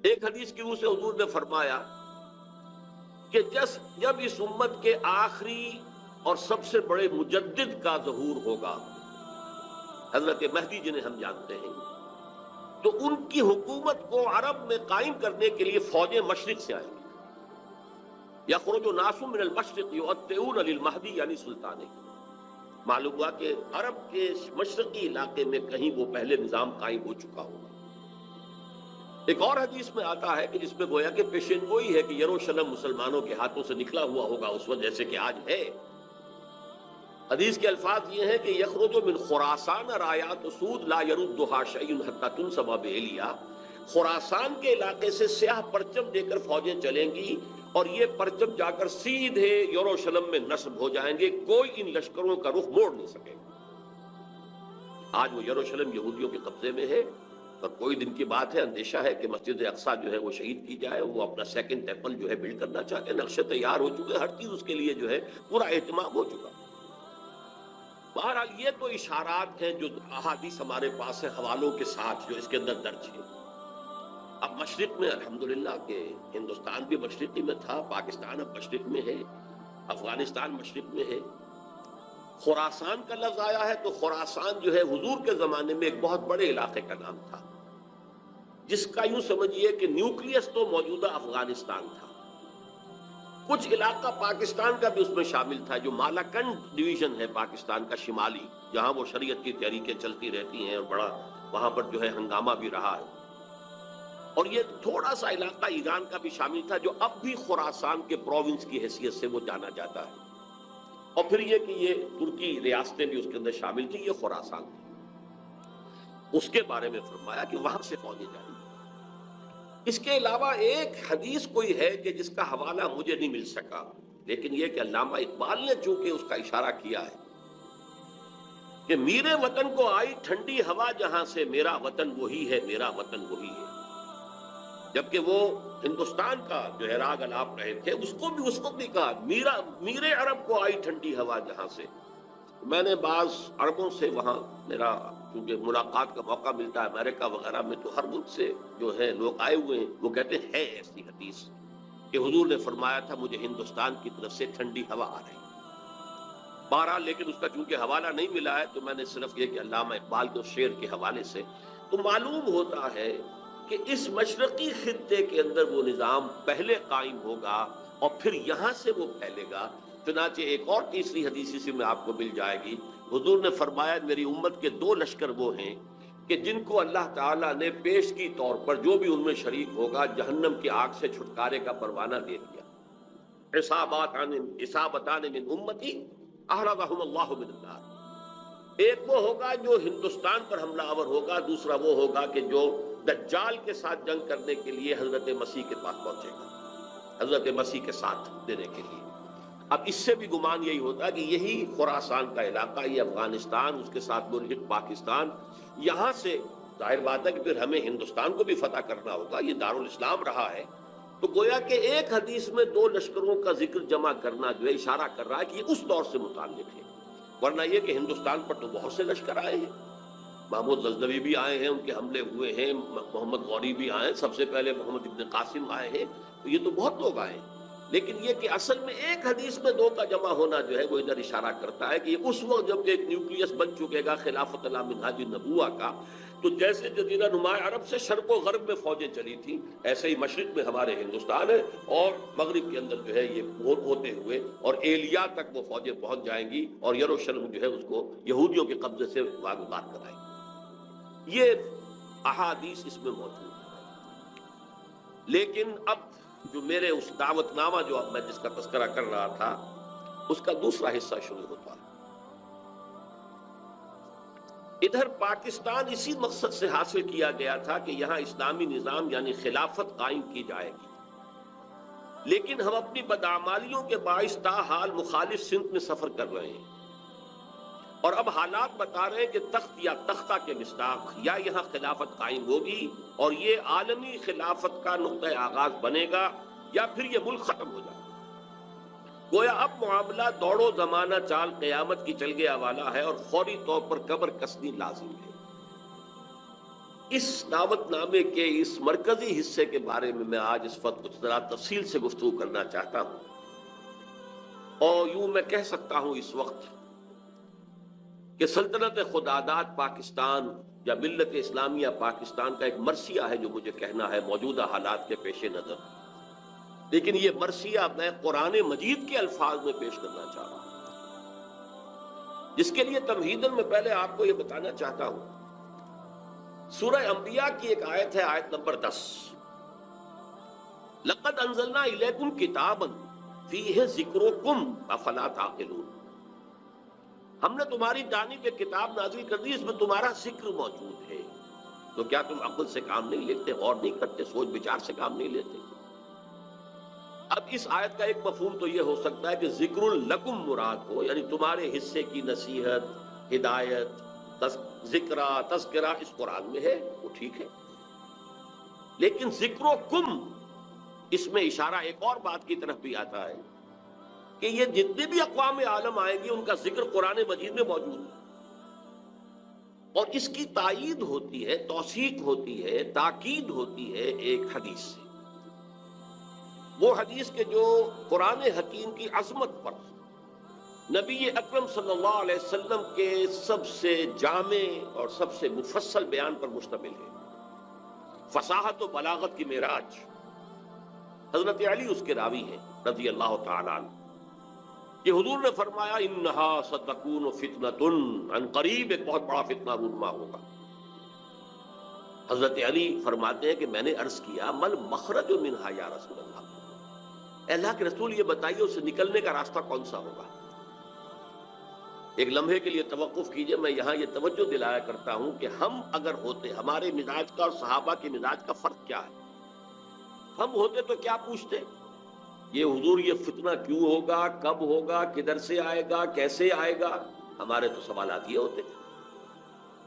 ایک حدیث کی روح سے حضور نے فرمایا کہ جب اس امت کے آخری اور سب سے بڑے مجدد کا ظہور ہوگا، حضرت مہدی جنہیں ہم جانتے ہیں، تو ان کی حکومت کو عرب میں قائم کرنے کے لیے فوجیں مشرق سے آئیں گی۔ یخرج ناس من المشرق یؤطئون للمہدی یعنی سلطان۔ معلوم ہوا کہ عرب کے مشرقی علاقے میں کہیں وہ پہلے نظام قائم ہو چکا ہوگا۔ ایک اور حدیث میں آتا ہے کہ جس میں گویا کہ پیشین گوئی ہے کہ یروشلم مسلمانوں کے ہاتھوں سے نکلا ہوا ہوگا اس وقت جیسے کہ آج ہے۔ حدیث کے الفاظ یہ ہیں کہ یخرج من خراسان رایات سود لا یردھا شیء حتی تنصب بإیلیا، خراسان کے علاقے سے سیاہ پرچم دے کر فوجیں چلیں گی اور یہ پرچم جا کر سیدھے یروشلم میں نصب ہو جائیں گے، کوئی ان لشکروں کا رخ موڑ نہیں سکے گا۔ آج وہ یروشلم یہودیوں کے قبضے میں ہے اور کوئی دن کی بات ہے، اندیشہ ہے کہ مسجد اقصیٰ جو ہے وہ شہید کی جائے، وہ اپنا سیکنڈ ٹیمپل جو ہے بلڈ کرنا چاہتے ہیں، نقشے تیار ہو چکے، ہر چیز اس کے لیے جو ہے پورا اہتمام ہو چکا۔ بہرحال یہ تو اشارات ہیں جو احادیث ہمارے پاس ہیں حوالوں کے ساتھ جو اس کے اندر درج ہے۔ اب مشرق میں الحمدللہ کہ ہندوستان بھی مشرقی میں تھا، پاکستان اب مشرق میں ہے، افغانستان مشرق میں ہے۔ خراسان کا لفظ آیا ہے تو خراسان جو ہے حضور کے زمانے میں ایک بہت بڑے علاقے کا نام تھا، جس کا یوں سمجھیے کہ نیوکلیس تو موجودہ افغانستان تھا، کچھ علاقہ پاکستان کا بھی اس میں شامل تھا، جو مالاکنڈ ڈویژن ہے پاکستان کا شمالی، جہاں وہ شریعت کی تحریکیں چلتی رہتی ہیں اور بڑا وہاں پر جو ہے ہنگامہ بھی رہا ہے۔ اور یہ تھوڑا سا علاقہ ایران کا بھی شامل تھا، جو اب بھی خراسان کے پروونس کی حیثیت سے وہ جانا جاتا ہے۔ اور پھر یہ کہ یہ ترکی ریاستیں بھی اس کے اندر شامل تھی، یہ خراسان تھی۔ اس کے بارے میں فرمایا کہ وہاں سے فوجیں جائیں گی۔ اس کے علاوہ ایک حدیث کوئی ہے کہ جس کا حوالہ مجھے نہیں مل سکا، لیکن یہ کہ علامہ اقبال نے چونکہ اس کا اشارہ کیا ہے کہ میرے وطن کو آئی ٹھنڈی ہوا جہاں سے، میرا وطن وہی ہے، میرا وطن وہی ہے۔ جبکہ وہ ہندوستان کا جو ہے راگ الاپ رہے تھے، اس کو بھی اس وقت بھی کہا میرے عرب کو آئی ٹھنڈی ہوا جہاں سے۔ میں نے بعض عربوں سے وہاں میرا کیونکہ ملاقات کا موقع ملتا ہے امریکہ وغیرہ میں، تو ہر ملک سے جو ہے لوگ آئے ہوئے ہیں، وہ کہتے ہیں ہے ایسی حدیث کہ حضور نے فرمایا تھا مجھے ہندوستان کی طرف سے ٹھنڈی ہوا آ رہی۔ بہرحال لیکن اس کا چونکہ حوالہ نہیں ملا ہے تو میں نے صرف یہ کہ علامہ اقبال کے شعر کے حوالے سے تو معلوم ہوتا ہے کہ اس مشرقی خطے کے اندر وہ نظام پہلے قائم ہوگا اور پھر یہاں سے وہ پھیلے گا۔ چنانچہ ایک اور تیسری حدیث سے میں آپ کو مل جائے گی، حضور نے فرمایا میری امت کے دو لشکر وہ ہیں کہ جن کو اللہ تعالیٰ نے پیش کی طور پر جو بھی ان میں شریک ہوگا جہنم کی آگ سے چھٹکارے کا پروانہ دے دیا۔ اصابتان من امتی احرزهم اللہ من النار۔ ایک وہ ہوگا جو ہندوستان پر حملہ آور ہوگا، دوسرا وہ ہوگا کہ جو دجال کے ساتھ جنگ کرنے کے لیے حضرت مسیح کے پاس پہنچے گا، حضرت مسیح کے ساتھ دینے کے لیے۔ اب اس سے بھی گمان یہی ہوتا ہے کہ یہی خراسان کا علاقہ، یہ افغانستان، اس کے ساتھ ملحق پاکستان، یہاں سے ظاہر بات ہے کہ پھر ہمیں ہندوستان کو بھی فتح کرنا ہوگا، یہ دارالاسلام رہا ہے۔ تو گویا کہ ایک حدیث میں دو لشکروں کا ذکر جمع کرنا جو ہے اشارہ کر رہا ہے کہ یہ اس دور سے متعلق ہے، ورنہ یہ کہ ہندوستان پر تو بہت سے لشکر آئے ہیں، محمود غزنوی بھی آئے ہیں، ان کے حملے ہوئے ہیں، محمد غوری بھی آئے ہیں، سب سے پہلے محمد ابن قاسم آئے ہیں، تو یہ تو بہت لوگ آئے ہیں۔ لیکن یہ کہ اصل میں ایک حدیث میں دو کا جمع ہونا جو ہے وہ ادھر اشارہ کرتا ہے کہ یہ اس وقت جب ایک نیوکلیس بن چکے گا خلافت علی منہاج النبوہ کا، تو جیسے جزیرہ نما عرب سے شرق و غرب میں فوجیں چلی تھیں، ایسے ہی مشرق میں ہمارے ہندوستان ہے اور مغرب کے اندر جو ہے یہ ہوتے ہوئے اور ایلیا تک وہ فوجیں پہنچ جائیں گی اور یروشلم جو ہے اس کو یہودیوں کے قبضے سے واگزار کرائیں گی۔ یہ احادیث اس میں موجود ہے۔ لیکن اب جو میرے اس دعوت نامہ جو اب میں جس کا تذکرہ کر رہا تھا اس کا دوسرا حصہ شروع ہوتا ہے۔ ادھر پاکستان اسی مقصد سے حاصل کیا گیا تھا کہ یہاں اسلامی نظام یعنی خلافت قائم کی جائے گی، لیکن ہم اپنی بدعمالیوں کے باعث تاحال مخالف سمت میں سفر کر رہے ہیں، اور اب حالات بتا رہے ہیں کہ تخت یا تختہ کے مصداق یا یہاں خلافت قائم ہوگی اور یہ عالمی خلافت کا نقطہ آغاز بنے گا یا پھر یہ ملک ختم ہو جائے گا۔ گویا اب معاملہ دوڑو زمانہ چال قیامت کی چل گیا والا ہے اور فوری طور پر قبر کسنی لازم ہے۔ اس دعوت نامے کے اس مرکزی حصے کے بارے میں آج اس وقت کچھ ذرا تفصیل سے گفتگو کرنا چاہتا ہوں، اور یوں میں کہہ سکتا ہوں اس وقت کہ سلطنت خداداد پاکستان یا ملت اسلامیہ پاکستان کا ایک مرثیہ ہے جو مجھے کہنا ہے موجودہ حالات کے پیش نظر، لیکن یہ مرثیہ میں قرآن مجید کے الفاظ میں پیش کرنا چاہ رہا ہوں، جس کے لیے تمہیداً میں پہلے آپ کو یہ بتانا چاہتا ہوں، سورہ انبیاء کی ایک آیت ہے، آیت نمبر 10، لَقَدْ أَنزَلْنَا إِلَيْكُمْ كِتَابًا فِيهِ ذِكْرُكُمْ أَفَلَا تَعْقِلُونَ، ہم نے تمہاری جانب ایک کتاب نازل کر دی، اس میں تمہارا ذکر موجود ہے، تو کیا تم عقل سے کام نہیں لیتے، غور نہیں کرتے، سوچ بچار سے کام نہیں لیتے؟ اب اس آیت کا ایک مفہوم تو یہ ہو سکتا ہے کہ ذکر لکم مراد ہو، یعنی تمہارے حصے کی نصیحت، ہدایت، تذکرہ اس قرآن میں ہے، وہ ٹھیک ہے، لیکن ذکر و کم اس میں اشارہ ایک اور بات کی طرف بھی آتا ہے کہ یہ جتنے بھی اقوام عالم آئیں گے ان کا ذکر قرآن مجید میں موجود ہے، اور اس کی تائید ہوتی ہے، توثیق ہوتی ہے، تاکید ہوتی ہے ایک حدیث سے، وہ حدیث کے جو قرآن حکیم کی عظمت پر نبی اکرم صلی اللہ علیہ وسلم کے سب سے جامع اور سب سے مفصل بیان پر مشتمل ہے، فصاحت و بلاغت کی معراج، حضرت علی اس کے راوی ہیں رضی اللہ تعالیٰ عنہ، کہ حضور نے فرمایا انہا ستکون فتنۃ، عن قریب ایک بہت بڑا فتنہ رونما ہوگا۔ حضرت علی فرماتے ہیں کہ میں نے عرض کیا مل مخرج منہا یا رسول اللہ، اے اللہ کے رسول یہ بتائیے اسے نکلنے کا راستہ کون سا ہوگا؟ ایک لمحے کے لیے توقف کیجئے، میں یہاں یہ توجہ دلایا کرتا ہوں کہ ہم اگر ہوتے، ہمارے مزاج کا اور صحابہ کے مزاج کا فرق کیا ہے؟ ہم ہوتے تو کیا پوچھتے؟ یہ حضور یہ فتنہ کیوں ہوگا، کب ہوگا، کدھر سے آئے گا، کیسے آئے گا؟ ہمارے تو سوالات یہ ہوتے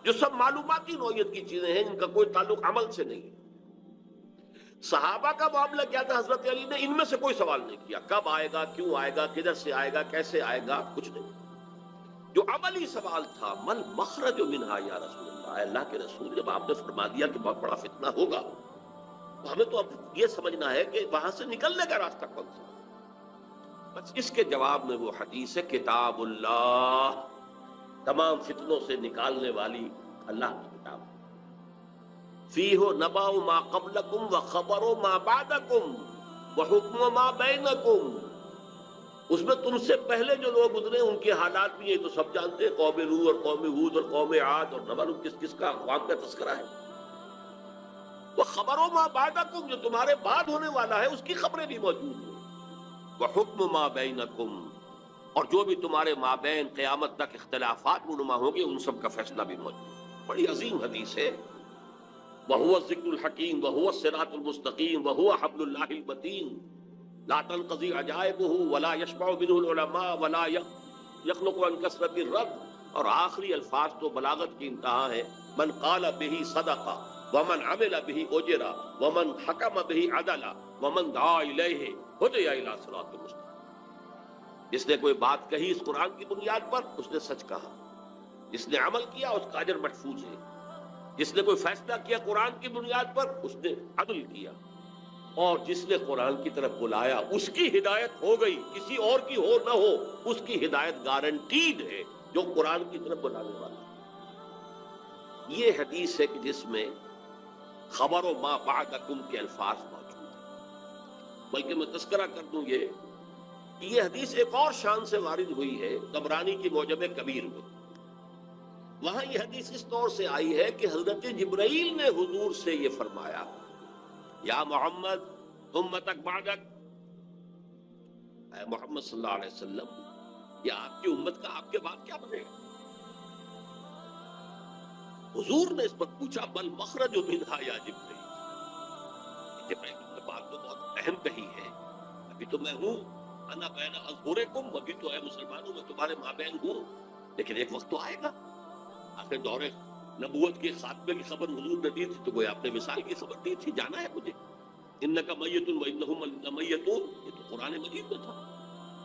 جو سب معلوماتی نوعیت کی چیزیں ہیں، ان کا کوئی تعلق عمل سے نہیں ہے۔ صحابہ کا معاملہ کیا تھا؟ حضرت علی نے ان میں سے کوئی سوال نہیں کیا، کب آئے گا، کیوں آئے گا، کدھر سے آئے گا، کیسے آئے گا، کچھ نہیں۔ جو عملی سوال تھا مل مخرج منہا یا رسول اللہ، اے اللہ کے رسول جب آپ نے فرما دیا کہ بہت بڑا فتنہ ہوگا تو ہمیں تو اب یہ سمجھنا ہے کہ وہاں سے نکلنے کا راستہ کون سا؟ بس اس کے جواب میں وہ حدیث ہے، کتاب اللہ، تمام فتنوں سے نکالنے والی اللہ کی کتاب، فیہ نبأ ما قبلکم وخبر ما بعدکم وحکم ما بینکم، اس میں تم سے پہلے جو لوگ گزرے ان کے حالات بھی یہ تو سب جانتے ہیں، قوم نوح اور قوم ہود اور قوم عاد، اور نہ معلوم کس کس کا اقوام کا تذکرہ ہے، وہ خبروں ما بعدکم جو تمہارے بعد ہونے والا ہے اس کی خبریں بھی موجود ہیں، وحکم ما بینکم، اور جو بھی تمہارے مابین قیامت تک اختلافات رونما ہوں گے ان سب کا فیصلہ بھی موجود ہے۔ بڑی عظیم حدیث ہے، وَهُوَ الذِّكْرُ الْحَكِيمُ وَهُوَ الصِّرَاطُ الْمُسْتَقِيمُ وَهُوَ حَبْلُ اللَّهِ الْمَتِينُ لَا تَنْقَضِي عَجَائِبُهُ وَلَا يَشْبَعُ مِنْهُ الْعُلَمَاءُ وَلَا يَخْلُقُ عَنْ كَثْرَةِ الرَّدِّ، اور آخری الفاظ تو بلاغت کی انتہا ہے، من قال به صدق ومن عمل به اجر ومن حکم به عدل ومن دعا الیہ ہدی الی صراط مستقیم، جس نے کوئی بات کہی اس قرآن کی بنیاد پر اس نے سچ کہا، جس نے عمل کیا اس کا اجر محفوظ ہے، جس نے کوئی فیصلہ کیا قرآن کی بنیاد پر اس نے عدل کیا، اور جس نے قرآن کی طرف بلایا اس کی ہدایت ہو گئی، کسی اور کی ہو نہ ہو اس کی ہدایت گارنٹیڈ ہے جو قرآن کی طرف بلانے والا ہے۔ یہ حدیث ہے کہ جس میں خبر و ما بعدکم کے الفاظ موجود ہیں، بلکہ میں تذکرہ کر دوں یہ حدیث ایک اور شان سے وارد ہوئی ہے طبرانی کی معجم کبیر میں، وہاں یہ حدیث اس طور سے آئی ہے کہ حضرت جبرائیل نے حضور سے یہ فرمایا، یا محمد امتک بعدک، اے محمد صلی اللہ علیہ وسلم یہ آپ کی امت کا آپ کے بعد کیا بنے گا؟ حضور نے اس پر پوچھا بل مخرج منہا یا جبرائیل، جبرائیل نے بات تو بہت اہم کہی ہے، ابھی تو میں ہوں انا بین اظہرکم، ابھی تو اے مسلمانوں میں تمہارے مابین ہوں، لیکن ایک وقت تو آئے گا، آخر دور نبوت کے خاتمے کی خبر حضور نے دی تھی تو وہ آپ نے مثال کی خبر دی تھی، جانا ہے مجھے، انک میت وانہم لمیتون، یہ تو قرآن مجید میں تھا،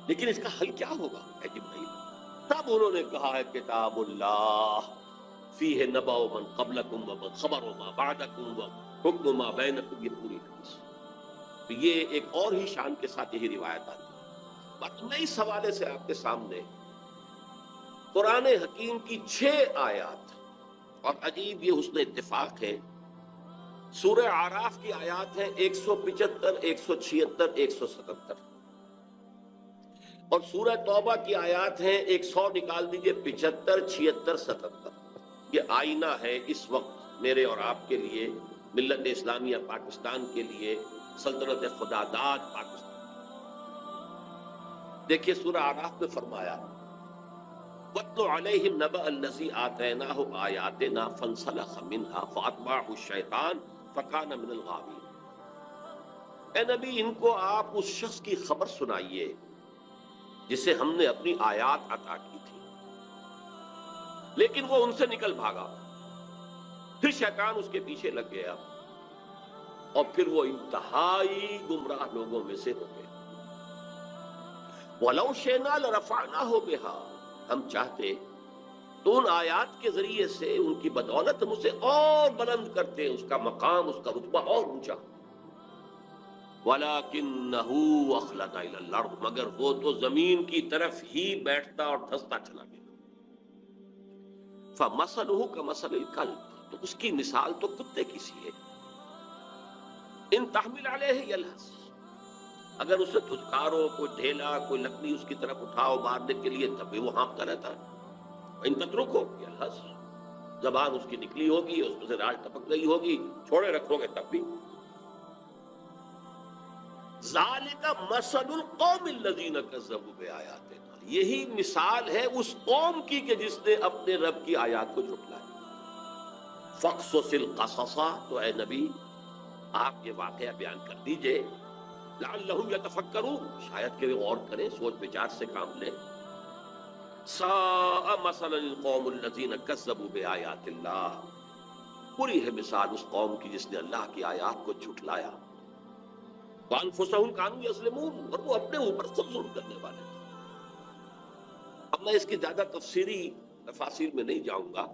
لیکن اس کا حل کیا ہوگا اے جبرائیل؟ تب انہوں نے کہا ہے کتاب اللہ فیہ نبأ من قبلکم و خبر ما بعدکم و حکم ما بینکم، یہ پوری حدیث۔ تو یہ ایک اور ہی شان کے ساتھ یہی روایت آتی ہے۔ بات میں اس حوالے سے آپ کے سامنے قرآن حکیم کی 6 آیات، اور عجیب یہ حسن اتفاق ہے، سورہ اعراف کی آیات ہیں 175، 176، 177، اور سورہ توبہ کی آیات ہیں 100 نکال دیجئے، 75، 76، 77۔ یہ آئینہ ہے اس وقت میرے اور آپ کے لیے، ملت اسلامیہ پاکستان کے لیے، سلطنت خداداد پاکستان۔ دیکھیے سورہ اعراف میں فرمایا وَاتْلُ عَلَيْهِمْ نَبَأَ الَّذِي آتَيْنَاهُ آيَاتِنَا فَانْسَلَخَ مِنْهَا فَأَتْبَعَهُ الشَّيْطَانُ فَكَانَ مِنَ الْغَاوِينَ۔ اے نبی، ان کو آپ اس شخص کی خبر سنائیے جسے ہم نے اپنی آیات عطا کی تھی، لیکن وہ ان سے نکل بھاگا، پھر شیطان اس کے پیچھے لگ گیا، اور پھر وہ انتہائی گمراہ لوگوں میں سے ہو گیا۔ وَلَوْ شِئْنَا لَرَفَعْنَاهُ بِهَا، ہم چاہتے تو ان آیات کے ذریعے سے، ان کی بدولت ہم اسے اور بلند کرتے، اس کا مقام، اس کا رتبہ اور اونچا۔ وَلَكِنَّهُ أَخْلَدَ إِلَى الْأَرْضِ، مگر وہ تو زمین کی طرف ہی بیٹھتا اور دھستا چلا گیا۔ فَمَثَلُهُ كَمَثَلِ الْكَلْبِ، تو اس کی مثال تو کتے کی سی ہے۔ إِن تَحْمِلْ عَلَيْهِ يَلْهَثْ، اگر اسے دھتکارو، کوئی ڈھیلا، کوئی لکڑی اس کی طرف اٹھاؤ مارنے کے لیے، تب بھی وہ ہانپتا رہتا ہے۔ ان تترکو یلہث، زبان اس کی نکلی ہوگی، اس میں سے راج ٹپک گئی ہوگی، چھوڑے رکھو گے تب بھی۔ ذالک مثل القوم الذین کذبوا بآیاتنا، یہی مثال ہے اس قوم کی کہ جس نے اپنے رب کی آیات کو جھٹلایا۔ فاقصص القصص، تو اے نبی آپ یہ واقعہ بیان کر دیجئے، لعلہم یتفکرون، شاید کہ وہ غور کریں، سوچ بچار سے کام لیں۔ ساء مثلا القوم الذین کذبوا بآیات اللہ، بری ہے مثال اس قوم کی جس نے اللہ کی آیات کو جھٹلایا۔ وانفسہم کانوا یظلمون، اور وہ اپنے اوپر خود ظلم کرنے والے تھے۔ اب میں اس کی زیادہ تفسیری تفاصیل میں نہیں جاؤں گا،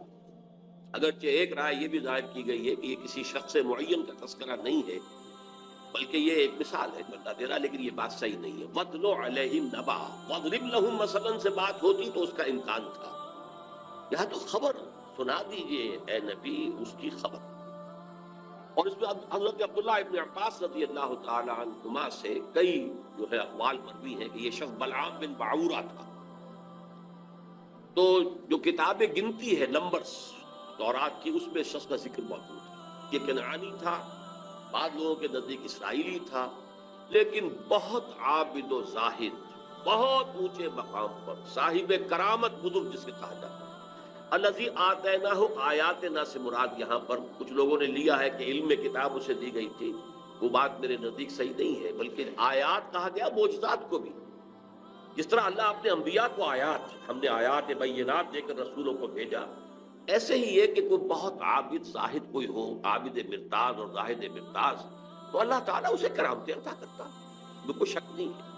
اگرچہ ایک رائے یہ بھی ظاہر کی گئی ہے کہ یہ کسی شخص معین کا تذکرہ نہیں ہے، بلکہ یہ ایک مثال ہے جو اللہ دے رہا، لیکن یہ بات صحیح نہیں ہے۔ وَاتْلُ عَلَيْهِمْ نَبَأَ، وَاضْرِبْ لَهُمْ مَثَلًا سے بات ہوتی تو اس کا امکان تھا، یہاں تو خبر سنا دیجئے اے نبی اس کی خبر۔ اور اس میں حضرت عبداللہ ابن عباس رضی اللہ تعالی عنہما سے کئی جو ہے اقوال مروی ہیں کہ یہ شخص بلعام بن بعورہ تھا۔ تو جو کتاب گنتی ہے، نمبرز تورات کی، اس میں شخص کا ذکر موجود ہے۔ یہ کنعانی تھا، بعض لوگوں کے نزدیک اسرائیلی تھا، لیکن بہت عابد و زاہد، بہت اونچے مقام پر، صاحب کرامت بزرگ جسے کہا جاتا ہے۔ الذی آتیناہ آیاتنا سے مراد یہاں پر کچھ لوگوں نے لیا ہے کہ علم کتاب اسے دی گئی تھی، وہ بات میرے نزدیک صحیح نہیں ہے، بلکہ آیات کہا گیا معجزات کو بھی۔ جس طرح اللہ اپنے انبیاء کو آیات، ہم نے آیات بینات دے کر رسولوں کو بھیجا، ایسے ہی ہے کہ کوئی بہت عابد زاہد کوئی ہو، عابد مرتاز اور زاہد مرتاز، تو اللہ تعالیٰ اسے کرامتیں عطا کرتا، میں کوئی شک نہیں ہے۔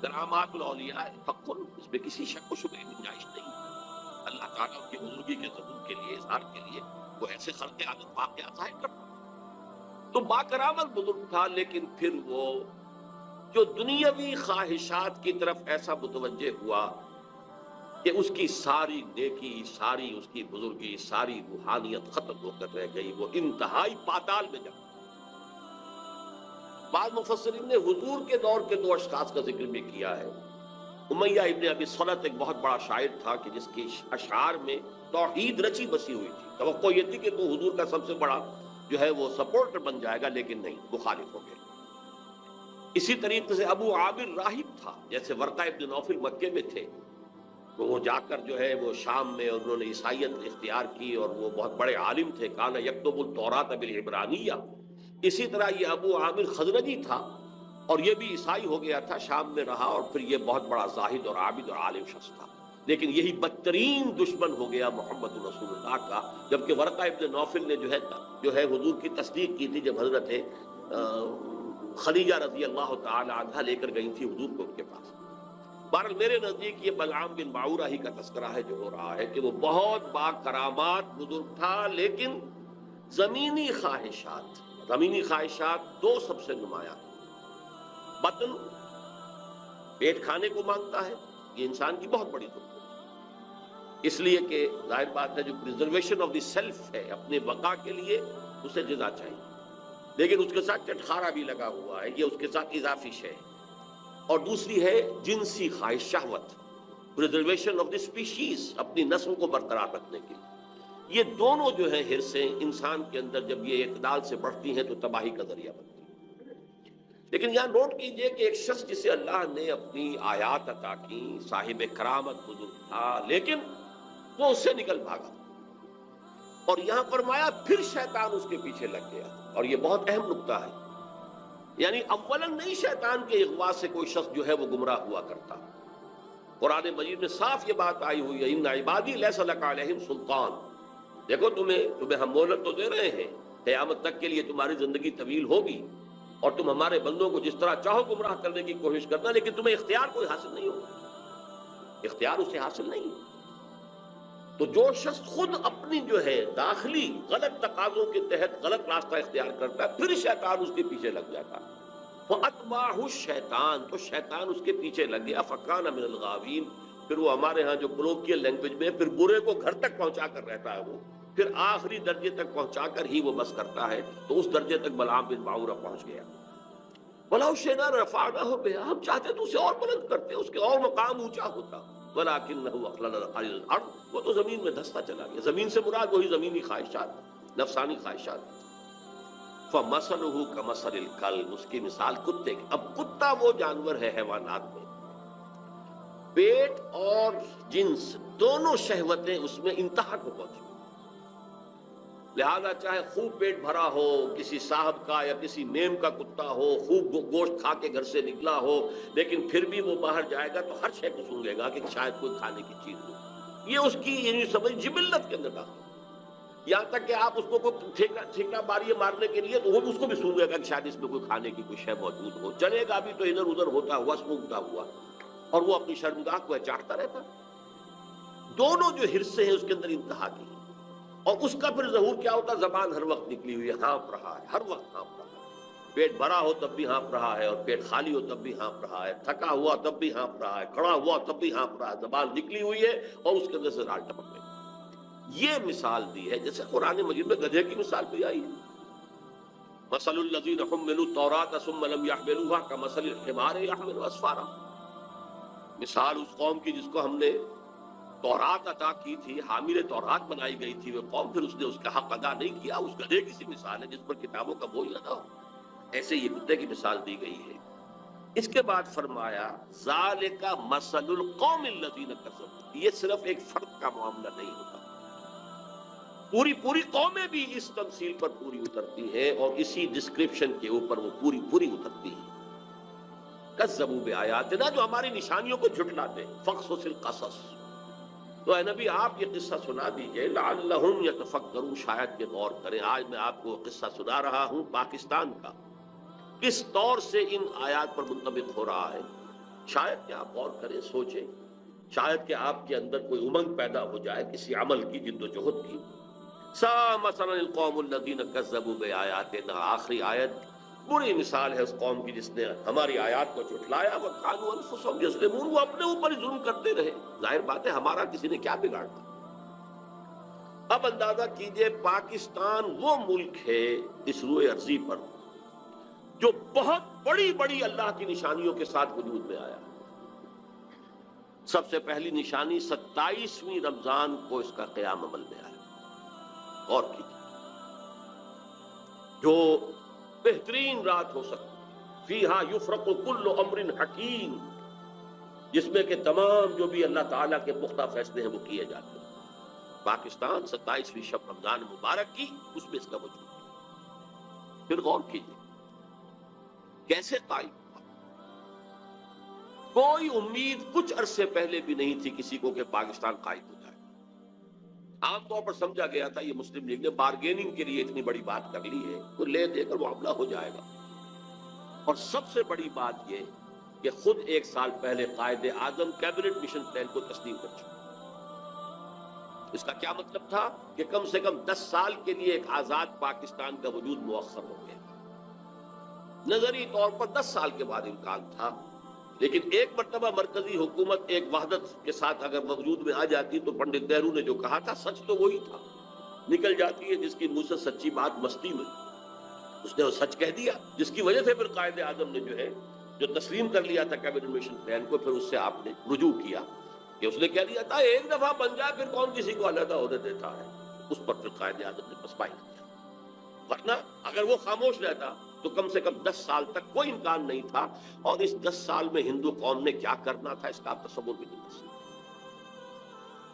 کرامات الاولیاء حق، اس میں کسی شک و شبہ کی گنجائش نہیں۔ اللہ تعالیٰ کی بزرگی کے ظہور کے لیے، اظہار کے لیے وہ ایسے خلق عادت واقعات ظاہر کرتا۔ تو با کرامت بزرگ تھا، لیکن پھر وہ جو دنیاوی خواہشات کی طرف ایسا متوجہ ہوا کہ اس کی ساری نیکی، ساری اس کی بزرگی، ساری روحانیت ختم ہو کر رہ گئی، وہ انتہائی پاتال میں جا۔ بعض مفسرین نے حضور کے دور کے 2 اشخاص کا ذکر بھی کیا ہے۔ امیہ ابن ابی صلت ایک بہت بڑا شاعر تھا کہ جس کی اشعار میں توحید رچی بسی ہوئی تھی، توقع یہ تھی کہ وہ حضور کا سب سے بڑا جو ہے وہ سپورٹر بن جائے گا، لیکن نہیں، مخالف ہو گیا۔ اسی طریقے سے ابو عامر راہب تھا، جیسے ورقہ ابن نوفل مکے میں تھے، تو وہ جا کر جو ہے وہ شام میں انہوں نے عیسائیت اختیار کی، اور وہ بہت بڑے عالم تھے، کان یکتب التوراۃ بالعبرانیہ۔ اسی طرح یہ ابو عامر خزرجی تھا، اور یہ بھی عیسائی ہو گیا تھا، شام میں رہا، اور پھر یہ بہت بڑا زاہد اور عابد اور عالم شخص تھا، لیکن یہی بدترین دشمن ہو گیا محمد رسول اللہ کا۔ جبکہ ورقہ ابن نوفل نے جو ہے حضور کی تصدیق کی تھی جب حضرت خدیجہ رضی اللہ تعالی عنہا لے کر گئی تھی حضور کو ان کے پاس۔ بہرحال میرے نزدیک یہ بلعام بن باعورہ ہی کا تذکرہ ہے جو ہو رہا ہے کہ وہ بہت با کرامات بزرگ تھا، لیکن زمینی خواہشات دو سب سے نمایاں: بطن، پیٹ کھانے کو مانگتا ہے، یہ انسان کی بہت بڑی ضرورت ہے، اس لیے کہ ظاہر بات ہے جو پریزرویشن آف دی سیلف ہے، اپنے بقا کے لیے اسے غذا چاہیے، لیکن اس کے ساتھ چٹخارا بھی لگا ہوا ہے، یہ اس کے ساتھ اضافی شے ہے۔ اور دوسری ہے جنسی خواہش، شہوت، پریزرویشن آف دی اسپیشیز، اپنی نسل کو برقرار رکھنے کے لیے۔ یہ دونوں جو ہیں حرصیں انسان کے اندر جب یہ اعتدال سے بڑھتی ہیں تو تباہی کا ذریعہ بنتی ہیں۔ لیکن یہاں نوٹ کیجئے کہ ایک شخص جسے اللہ نے اپنی آیات عطا کی، صاحب کرامت بزرگ تھا، لیکن وہ اس سے نکل بھاگا، اور یہاں فرمایا پھر شیطان اس کے پیچھے لگ گیا، اور یہ بہت اہم نکتہ ہے۔ یعنی اولاً نہیں شیطان کے اغوا سے کوئی شخص جو ہے وہ گمراہ ہوا کرتا، قرآن مجید میں صاف یہ بات آئی ہوئی ہے، ان عبادی لیس لک علیہم سلطان، دیکھو تمہیں ہم مہلت تو دے رہے ہیں، قیامت تک کے لیے تمہاری زندگی طویل ہوگی، اور تم ہمارے بندوں کو جس طرح چاہو گمراہ کرنے کی کوشش کرنا، لیکن تمہیں اختیار کوئی حاصل نہیں ہوگا، اختیار اسے حاصل نہیں۔ تو جو شخص خود اپنی جو ہے داخلی غلط تقاضوں کے تحت غلط راستہ اختیار کرتا ہے، پھر شیطان اس کے پیچھے لگ جاتا ہے، وَأَتْبَعَهُ الشَّيْطَانُ، تو شیطان اس کے پیچھے لگ گیا، فَكَانَ مِنَ الْغَاوِينَ، پھر وہ ہمارے ہاں جو کولوکیل لینگویج میں پھر برے کو گھر تک پہنچا کر رہتا ہے، وہ پھر آخری درجے تک پہنچا کر ہی وہ بس کرتا ہے، تو اس درجے تک بلعام بن باعورہ پہنچ گیا۔ وَلَوْ شِئْنَا رَفَعْنَاهُ بِهَا، ہم چاہتے تو اسے اور بلند کرتے، اس کے اور مقام اونچا ہوتا، وَلَكِنَّهُ أَخْلَدَ إِلَى الْأَرْضِ، وہ تو زمین میں دھستا چلا گیا۔ زمین سے مراد وہی زمینی خواہشات، نفسانی خواہشات۔ فَمَثَلُهُ كَمَثَلِ الْكَلْبِ، اس کی مثال کتے کی۔ اب کتا وہ جانور ہے حیوانات میں، پیٹ اور جنس دونوں شہوتیں اس میں انتہا کو پہنچی، لہذا چاہے خوب پیٹ بھرا ہو، کسی صاحب کا یا کسی میم کا کتا ہو، خوب گوشت کھا کے گھر سے نکلا ہو، لیکن پھر بھی وہ باہر جائے گا تو ہر شے کو سونگے گا کہ شاید کوئی کھانے کی چیز ہو، یہ اس کی یعنی سمجھ جبلت کے اندر داخل، یہاں تک کہ آپ اس کو کوئی ٹھیکا ماریے مارنے کے لیے تو وہ بھی اس کو بھی سونگے گا کہ شاید اس میں کوئی کھانے کی کوئی شے موجود ہو، چلے گا بھی تو ادھر ادھر ہوتا ہوا سونگتا ہوا، اور وہ اپنی شرمگاہ کو چاٹتا رہتا۔ دونوں جو حرصے ہیں اس کے اندر انتہا کی، اور اس کا پھر ظہور کیا ہوتا؟ زبان ہر وقت نکلی ہوئی ہے، ہانپ رہا ہے، ہر وقت ہانپ رہا ہے، پیٹ بھرا ہو تب بھی ہانپ رہا ہے، اور پیٹ خالی ہو تب بھی ہانپ رہا ہے، تھکا ہوا تب بھی ہانپ رہا ہے، کھڑا ہوا تب بھی ہانپ رہا ہے، زبان نکلی ہوئی ہے اور اس کے اندر سے رال ٹپک رہی ہے۔ یہ مثال دی ہے، جیسے قرآن مجید میں گدھے کی مثال بھی آئی ہے، مثل الذین حملوا التوراۃ ثم لم يحملوها كمثل الحمار يحمل اسفارا، مثال اس قوم کی جس کو ہم نے تورات عطا کی تھی، حامل تورات بنائی گئی تھی، وہ قوم پھر اس نے اس کا حق ادا نہیں کیا، اس گدھے کی سی مثال ہے جس پر کتابوں کا بوجھ لگا ہو، ایسے یہ کتے کی مثال دی گئی ہے۔ اس کے بعد فرمایا ذالک مثل القوم الذین کذبوا، یہ صرف ایک فرد کا معاملہ نہیں ہوتا، پوری قومیں بھی اس تمثیل پر پوری اترتی ہیں، اور اسی ڈسکرپشن کے اوپر وہ پوری اترتی ہیں۔ کذبوا بآیاتنا، جو ہماری نشانیوں کو جھٹلاتے ہیں، فقصص القصص، تو اے نبی آپ یہ قصہ سنا دیجئے، لعلہم یتفکرون، شاید کہ غور کریں۔ آج میں آپ کو قصہ سنا رہا ہوں پاکستان کا، کس طور سے ان آیات پر منطبق ہو رہا ہے، شاید کہ آپ غور کریں، سوچیں، شاید کہ آپ کے اندر کوئی امنگ پیدا ہو جائے کسی عمل کی، جد و جہد کی۔ سا مثلا القوم الذین کذبوا بآیاتنا، آخری آیت بری مثال ہے اس قوم کی جس نے ہماری آیات کو جھٹلایا، وَكَانُوا أَنفُسَهُمْ يَظْلِمُونَ، وہ اپنے اوپر ہی ظلم کرتے رہے، ظاہر بات ہے ہمارا کسی نے کیا بگاڑا۔ اب اندازہ کیجئے پاکستان وہ ملک ہے اس روئے ارضی پر جو بہت بڑی اللہ کی نشانیوں کے ساتھ وجود میں آیا۔ سب سے پہلی نشانی 27ویں رمضان کو اس کا قیام عمل میں آیا، غور کیجئے، جو بہترین رات ہو سکتی، فیہا یفرق کل امر حکیم، جس میں کہ تمام جو بھی اللہ تعالیٰ کے پختہ فیصلے ہیں وہ کیے جاتے ہیں۔ پاکستان 27ویں شب رمضان مبارک کی، اس میں اس کا وجود ہے۔ پھر غور کیجئے کیسے قائم ہوا، کوئی امید کچھ عرصے پہلے بھی نہیں تھی کسی کو کہ پاکستان قائم ہو جائے۔ عام طور پر سمجھا گیا تھا یہ مسلم لیگ نے بارگیننگ کے لیے اتنی بڑی بات کر لی ہے، کوئی لے دے کر معاملہ ہو جائے گا۔ اور سب سے بڑی بات یہ کہ خود 1 سال پہلے Quaid Azam cabinet mission plan کو تسلیم کر چکے۔ اس کا کیا مطلب تھا کہ کم سے کم 10 سال کے لیے ایک آزاد پاکستان کا وجود مؤخر ہو گیا۔ نظری طور پر 10 سال کے بعد امکان تھا، لیکن ایک مرتبہ مرکزی حکومت ایک وحدت کے ساتھ اگر وجود میں آ جاتی تو پنڈت نہرو نے جو کہا تھا سچ تو وہی تھا، نکل جاتی ہے جس کی منہ سے سچی بات مستی میں، اس نے وہ سچ کہہ دیا، جس کی وجہ سے پھر قائد اعظم نے جو تسلیم کر لیا تھا کیبنٹ مشن پلان کو، پھر اس سے آپ نے رجوع کیا کہ اس نے کہہ دیا تھا ایک دفعہ بن جائے پھر کون کسی کو علیحدہ عہدے دیتا ہے، اس پر پھر قائد اعظم نے پسپائی کیا۔ ورنہ اگر وہ خاموش رہتا تو کم سے کم 10 سال تک کوئی امکان نہیں تھا، اور اس 10 سال میں ہندو قوم نے کیا کرنا تھا اس کا آپ تصور بھی نہیں کر سکتے۔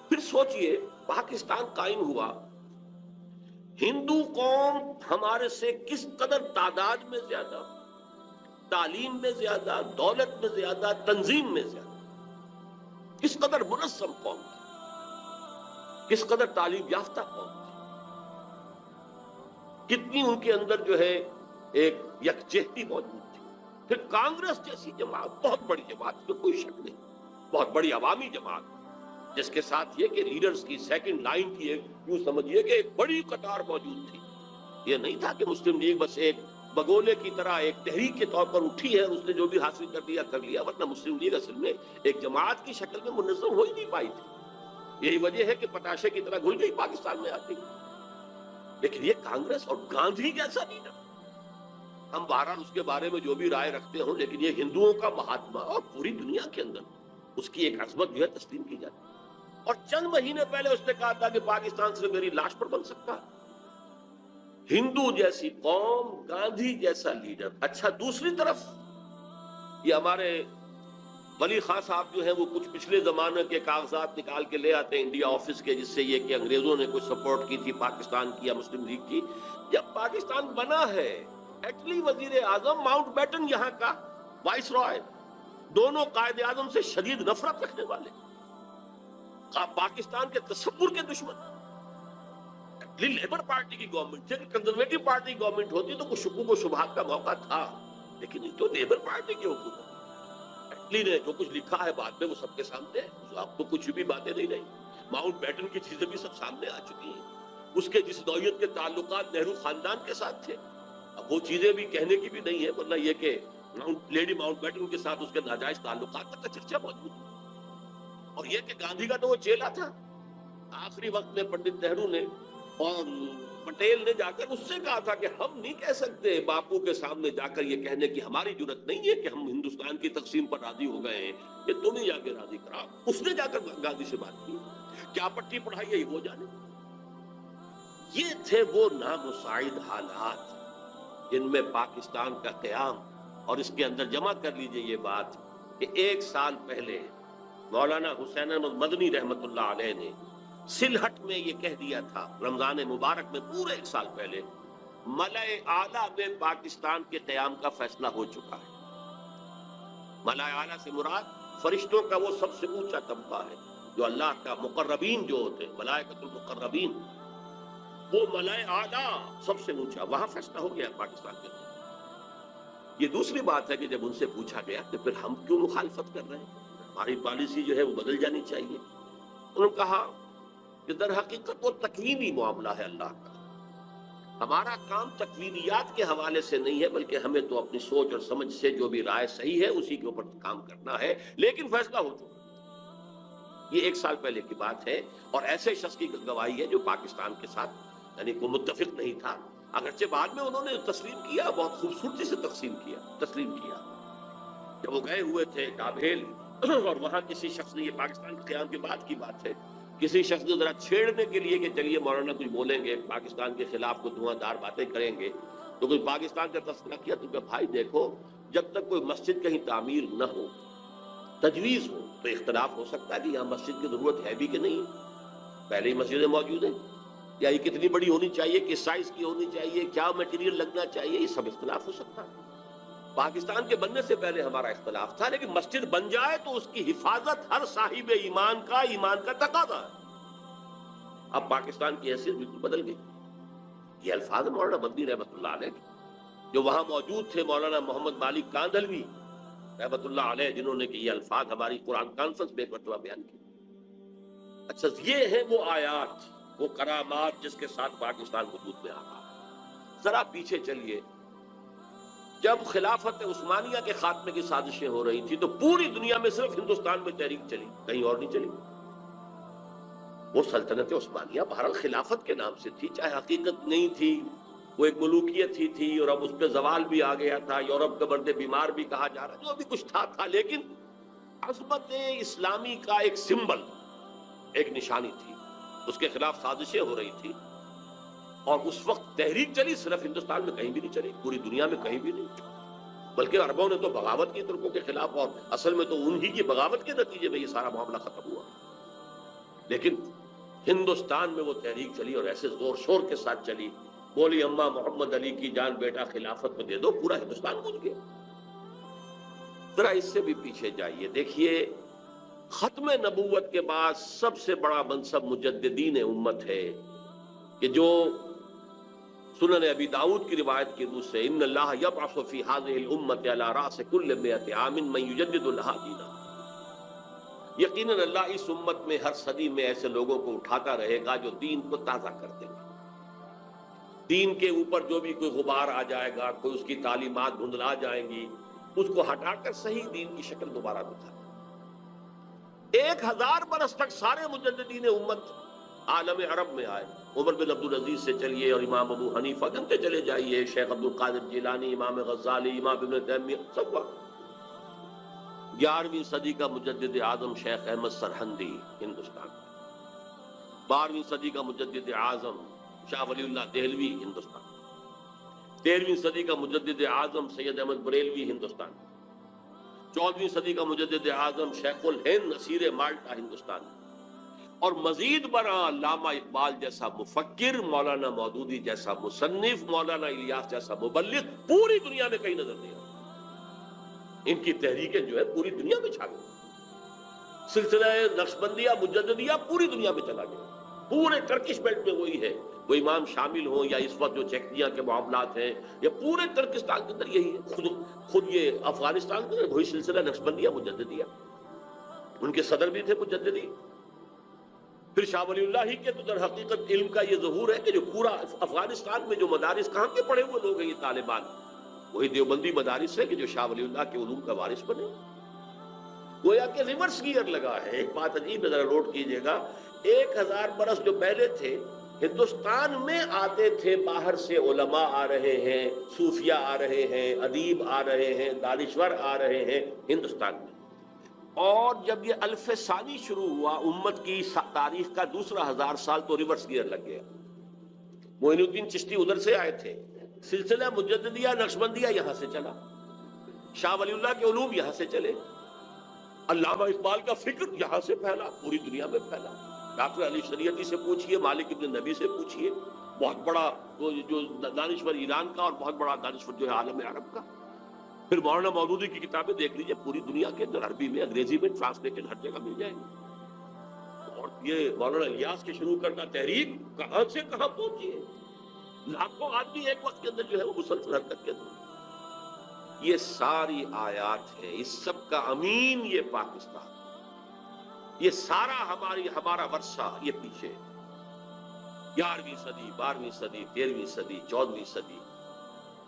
پھر سوچئے پاکستان قائم ہوا، ہندو قوم ہمارے سے کس قدر تعداد میں زیادہ، تعلیم میں زیادہ، دولت میں زیادہ، تنظیم میں زیادہ، کس قدر منظم قوم تھی، کس قدر تعلیم یافتہ قوم تھی، کتنی ان کے اندر ایک یکجہتی موجود تھی۔ پھر کانگریس جیسی جماعت، بہت بڑی جماعت، اس میں کوئی شک نہیں، بہت بڑی عوامی جماعت، جس کے ساتھ یہ کہ لیڈرز کی سیکنڈ لائن کی یوں سمجھیے کہ ایک بڑی قطار موجود تھی۔ یہ نہیں تھا کہ مسلم لیگ بس ایک بگولے کی طرح ایک تحریک کے طور پر اٹھی ہے، اس نے جو بھی حاصل کر لیا، ورنہ مسلم لیگ اصل میں ایک جماعت کی شکل میں منظم ہو ہی نہیں پائی تھی۔ یہی وجہ ہے کہ پتاشے کی طرح گھل گئی پاکستان میں آتی۔ لیکن یہ کانگریس اور گاندھی جیسا لیڈر، ہم بہرحال اس کے بارے میں جو بھی رائے رکھتے ہوں، لیکن یہ ہندوؤں کا مہاتما اور پوری دنیا کے اندر اس کی ایک عظمت تسلیم کی جاتی ہے۔ اور چند مہینے پہلے اس نے کہا تھا کہ پاکستان سے میری لاش پر بن سکتا ہے۔ ہندو جیسی قوم، گاندھی جیسا لیڈر۔ اچھا، دوسری طرف یہ ہمارے ولی خان صاحب وہ کچھ پچھلے زمانے کے کاغذات نکال کے لے آتے ہیں انڈیا آفس کے، جس سے یہ کہ انگریزوں نے کچھ سپورٹ کی تھی پاکستان کی یا مسلم لیگ کی۔ جب پاکستان بنا ہے، ایکچولی وزیر اعظم ماؤنٹ بیٹن یہاں کا وائس رائے، دونوں قائد اعظم سے شدید نفرت رکھنے والے، پاکستان کے تصور کے دشمن۔ لیبر پارٹی کی گورنمنٹ تھی، کنزرویٹو پارٹی گورنمنٹ ہوتی تو کچھ شکوک و شبہات کا موقع تھا، لیکن یہ تو لیبر پارٹی کی حکومت نے جو کچھ لکھا ہے بعد میں وہ سب کے سامنے ہے، اب تو کچھ بھی باتیں نہیں رہی۔ ماؤنٹ بیٹن کی چیزیں بھی سب سامنے آ چکی ہیں، اس کے جس نوعیت کے تعلقات نہرو خاندان کے ساتھ تھے، اب وہ چیزیں بھی کہنے کی بھی نہیں ہے، ورنہ یہ کہ لیڈی ماؤنٹ بیٹن کے ساتھ اس کے ناجائز تعلقات تک کا چرچا موجود ہے۔ اور یہ کہ گاندھی کا تو وہ چیلا تھا، آخری وقت میں پنڈت نہرو نے اور پٹیل نے جا کر اس سے کہا تھا کہ ہم نہیں کہہ سکتے باپو کے سامنے جا کر یہ کہنے کی ہماری جرت نہیں ہے کہ ہم ہندوستان کی تقسیم پر راضی ہو گئے ہیں، یہ تم ہی جا کے راضی کراؤ۔ اس نے جا کر گاندھی سے بات کی، کیا پٹی پڑھائی ہے وہ جانے۔ یہ تھے وہ نامساعد حالات جن میں پاکستان کا قیام، اور اس کے اندر جمع کر لیجئے یہ بات کہ 1 سال پہلے مولانا حسین احمد مدنی رحمت اللہ علیہ نے سلہٹ میں یہ کہہ دیا تھا، رمضان مبارک میں پورے 1 سال پہلے، ملأ اعلیٰ میں پاکستان کے قیام کا فیصلہ ہو چکا ہے۔ ملأ اعلیٰ سے مراد فرشتوں کا وہ سب سے اونچا طبقہ ہے، جو اللہ کا مقربین جو ہوتے ہیں، ملائکۃ المقربین، وہ ملأ اعلیٰ سب سے اونچا، وہاں فیصلہ ہو گیا پاکستان کے اندر۔ یہ دوسری بات ہے کہ جب ان سے پوچھا گیا کہ پھر ہم کیوں مخالفت کر رہے ہیں، ہماری پالیسی وہ بدل جانی چاہیے، انہوں نے کہا کہ در حقیقت وہ تکوینی معاملہ ہے اللہ کا، ہمارا کام تکوینیات کے حوالے سے نہیں ہے، بلکہ ہمیں تو اپنی سوچ اور سمجھ سے جو بھی رائے صحیح ہے اسی کے اوپر کام کرنا ہے، لیکن فیصلہ ہو چکا۔ یہ 1 سال پہلے کی بات ہے، اور ایسے شخص کی گواہی ہے جو پاکستان کے ساتھ کوئی متفق نہیں تھا، اگرچہ بعد میں انہوں نے تسلیم کیا، بہت خوبصورتی سے تسلیم کیا۔ جب وہ گئے ہوئے تھے کابل، اور وہاں کسی شخص نے، یہ پاکستان کے قیام کے بعد کی بات ہے، کسی شخص نے ذرا چھیڑنے کے لیے کہ چلیے مولانا کچھ بولیں گے پاکستان کے خلاف، کو دھواں دار باتیں کریں گے، تو کوئی پاکستان کا تذکرہ کیا تو کہ بھائی دیکھو، جب تک کوئی مسجد کہیں تعمیر نہ ہو، تجویز ہو، تو اختلاف ہو سکتا ہے کہ یہاں مسجد کی ضرورت ہے بھی کہ نہیں، پہلے ہی مسجدیں موجود ہیں، یا یہ کتنی بڑی ہونی چاہیے، کس سائز کی ہونی چاہیے، کیا میٹیریل لگنا چاہیے، یہ سب اختلاف ہو سکتا ہے۔ پاکستان کے بننے سے پہلے ہمارا اختلاف تھا، لیکن مسجد بن جائے تو اس کی حفاظت ہر صاحب ایمان کا تقاضا ہے۔ اب پاکستان کی حیثیت بالکل بدل گئی۔ یہ الفاظ مولانا مدنی رحمت اللہ علیہ جو وہاں موجود تھے، مولانا محمد مالک کاندھلوی، رحمت اللہ علیہ، جنہوں نے کہ یہ الفاظ ہماری قرآن کانفرنس میں ایک مرتبہ بیان کی. اچھا، یہ ہے وہ آیات، وہ کرامات جس کے ساتھ پاکستان وجود میں آ رہا ہے. ذرا پیچھے چلیے. جب خلافت عثمانیہ کے خاتمے کی سازشیں ہو رہی تھی تو پوری دنیا میں صرف ہندوستان میں تحریک چلی، کہیں اور نہیں چلی. وہ سلطنت عثمانیہ بہرحال خلافت کے نام سے تھی، چاہے حقیقت نہیں تھی، وہ ایک ملوکیت ہی تھی، اور اب اس پہ زوال بھی آ گیا تھا، یورپ کا مرد بیمار بھی کہا جا رہا، جو بھی کچھ تھا. لیکن عظمت اسلامی کا ایک سمبل، ایک نشانی تھی. اس کے خلاف سازشیں ہو رہی تھی، اور اس وقت تحریک چلی، صرف ہندوستان میں کہیں بھی نہیں چلی، پوری دنیا میں کہیں بھی نہیں. بلکہ عربوں نے تو بغاوت کی ترکوں کے خلاف، اور اصل میں تو انہی کی بغاوت کے نتیجے میں یہ سارا معاملہ ختم ہوا. لیکن ہندوستان میں وہ تحریک چلی، اور ایسے زور شور کے ساتھ چلی، بولی اماں محمد علی کی جان بیٹا خلافت میں دے دو، پورا ہندوستان گونج گیا. ذرا اس سے بھی پیچھے جائیے، دیکھیے ختم نبوت کے بعد سب سے بڑا منصب مجددین امت ہے، کہ جو سنن ابی داؤد کی روایت کی روح سے ان اللہ یبعث فی هذه الامه علی راس کل 100 عام من یجدد لها دینہا. یقیناً اللہ اس امت میں ہر صدی میں ایسے لوگوں کو اٹھاتا رہے گا جو دین کو تازہ کر دیں گے. دین کے اوپر جو بھی کوئی غبار آ جائے گا، کوئی اس کی تعلیمات دھندلا جائیں گی، اس کو ہٹا کر صحیح دین کی شکل دوبارہ دکھا. 1000 برس تک سارے مجددین امت عالم عرب میں آئے. عمر بن عبدالعزیز سے چلیے اور امام ابو حنیفہ گنتے چلے جائیے، شیخ عبد القادر جیلانی، امام غزالی، امام ابن تیمیہ، سب وقت. 11ویں صدی کا مجدد اعظم شیخ احمد سرہندی ہندوستان، 12ویں صدی کا مجدد اعظم شاہ ولی اللہ دہلوی ہندوستان، 13ویں صدی کا مجدد اعظم سید احمد بریلوی ہندوستان، 14ویں صدی کا مجدد اعظم شیخ الہند اسیر مالٹا ہندوستان، اور مزید برآں علامہ اقبال جیسا مفکر، مولانا مودودی جیسا مصنف، مولانا الیاس جیسا مبلغ پوری دنیا میں کہیں نظر نہیں آتا. ان کی تحریکیں جو ہے پوری دنیا میں چھا گئی. سلسلہ نقشبندیہ مجددیہ پوری دنیا میں چلا گیا. پورے ٹرکش بیلٹ میں وہی ہے، وہ امام شامل ہوں یا اس وقت جو چیکنیا کے معاملات ہیں، یا پورے ترکستان کے اندر یہی ہے. خود یہ افغانستان کے اندر وہی سلسلہ نقشبندیہ مجددیہ، ان کے صدر بھی تھے مجددی. پھر شاہ ولی اللہ ہی کے تو در حقیقت علم کا یہ ظہور ہے کہ جو پورا افغانستان میں جو مدارس کہاں کے پڑھے ہوئے لوگ ہیں یہ طالبان، وہی دیوبندی مدارس ہے کہ جو شاہ ولی اللہ کے علوم کا وارث بنے. گویا کہ ریورس گیئر لگا ہے. ایک بات عجیب ذرا نوٹ کیجئے گا، 1000 برس جو پہلے تھے ہندوستان میں آتے تھے، باہر سے علماء آ رہے ہیں، صوفیاء آ رہے ہیں، ادیب آ رہے ہیں، دانشور آ رہے ہیں ہندوستان میں. اور جب یہ الف ثانی شروع ہوا، امت کی تاریخ کا دوسرا 1000 سال، تو ریورس گیئر لگ گیا. معین الدین چشتی ادھر سے آئے تھے، سلسلہ مجددیہ نقشبندیہ یہاں سے چلا، شاہ ولی اللہ کے علوم یہاں سے چلے، علامہ اقبال کا فکر یہاں سے پھیلا، پوری دنیا میں پھیلا. ڈاکٹر علی شریعتی سے پوچھئے، مالک ابن نبی سے پوچھئے، بہت بڑا جو دانشور ایران کا اور بہت بڑا دانشور جو ہے عالم عرب کا. پھر مولانا مودودی کی کتابیں دیکھ لیجئے، پوری دنیا کے اندر عربی میں، انگریزی میں ٹرانسلیٹڈ ہر جگہ مل جائیں گے. اور یہ مولانا الیاس کے شروع کرنا تحریک کہاں سے کہاں پہنچی ہے. لاکھوں آدمی ایک وقت کے اندر جو ہے وہ مسلسل حرکت کے اندر. یہ ساری آیات ہیں، اس سب کا امین یہ پاکستان. یہ سارا ہمارا ورثہ یہ پیچھے 11ویں صدی، 12ویں صدی، 13ویں صدی، 14ویں صدی،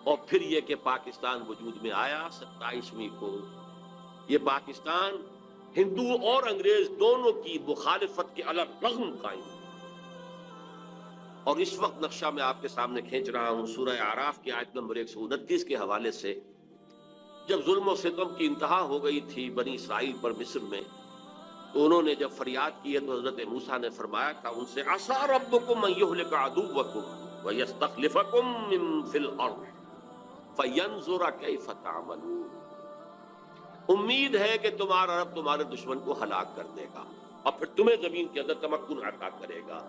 اور پھر یہ کہ پاکستان وجود میں آیا 27ویں کو. یہ پاکستان ہندو اور انگریز دونوں کی مخالفت کے علیہ رغم قائم. اور اس وقت نقشہ میں آپ کے سامنے کھینچ رہا ہوں سورہ اعراف کی آیت نمبر 129 کے حوالے سے. جب ظلم و ستم کی انتہا ہو گئی تھی بنی اسرائیل پر مصر میں، تو انہوں نے جب فریاد کی ہے تو حضرت موسیٰ نے فرمایا تھا ان سے، عَسَىٰ رَبُّكُمْ أَن يُهْلِكَ عَدُوَّكُمْ وَيَسْتَخْلِفَكُمْ فِي الْأَرْضِ فَيَنْظُرَ كَيْفَ تَعْمَلُونَ. امید ہے کہ تمہارا رب تمہارے دشمن کو ہلاک کر دے گا اور پھر تمہیں زمین کے اندر تمکن عطا کرے گا،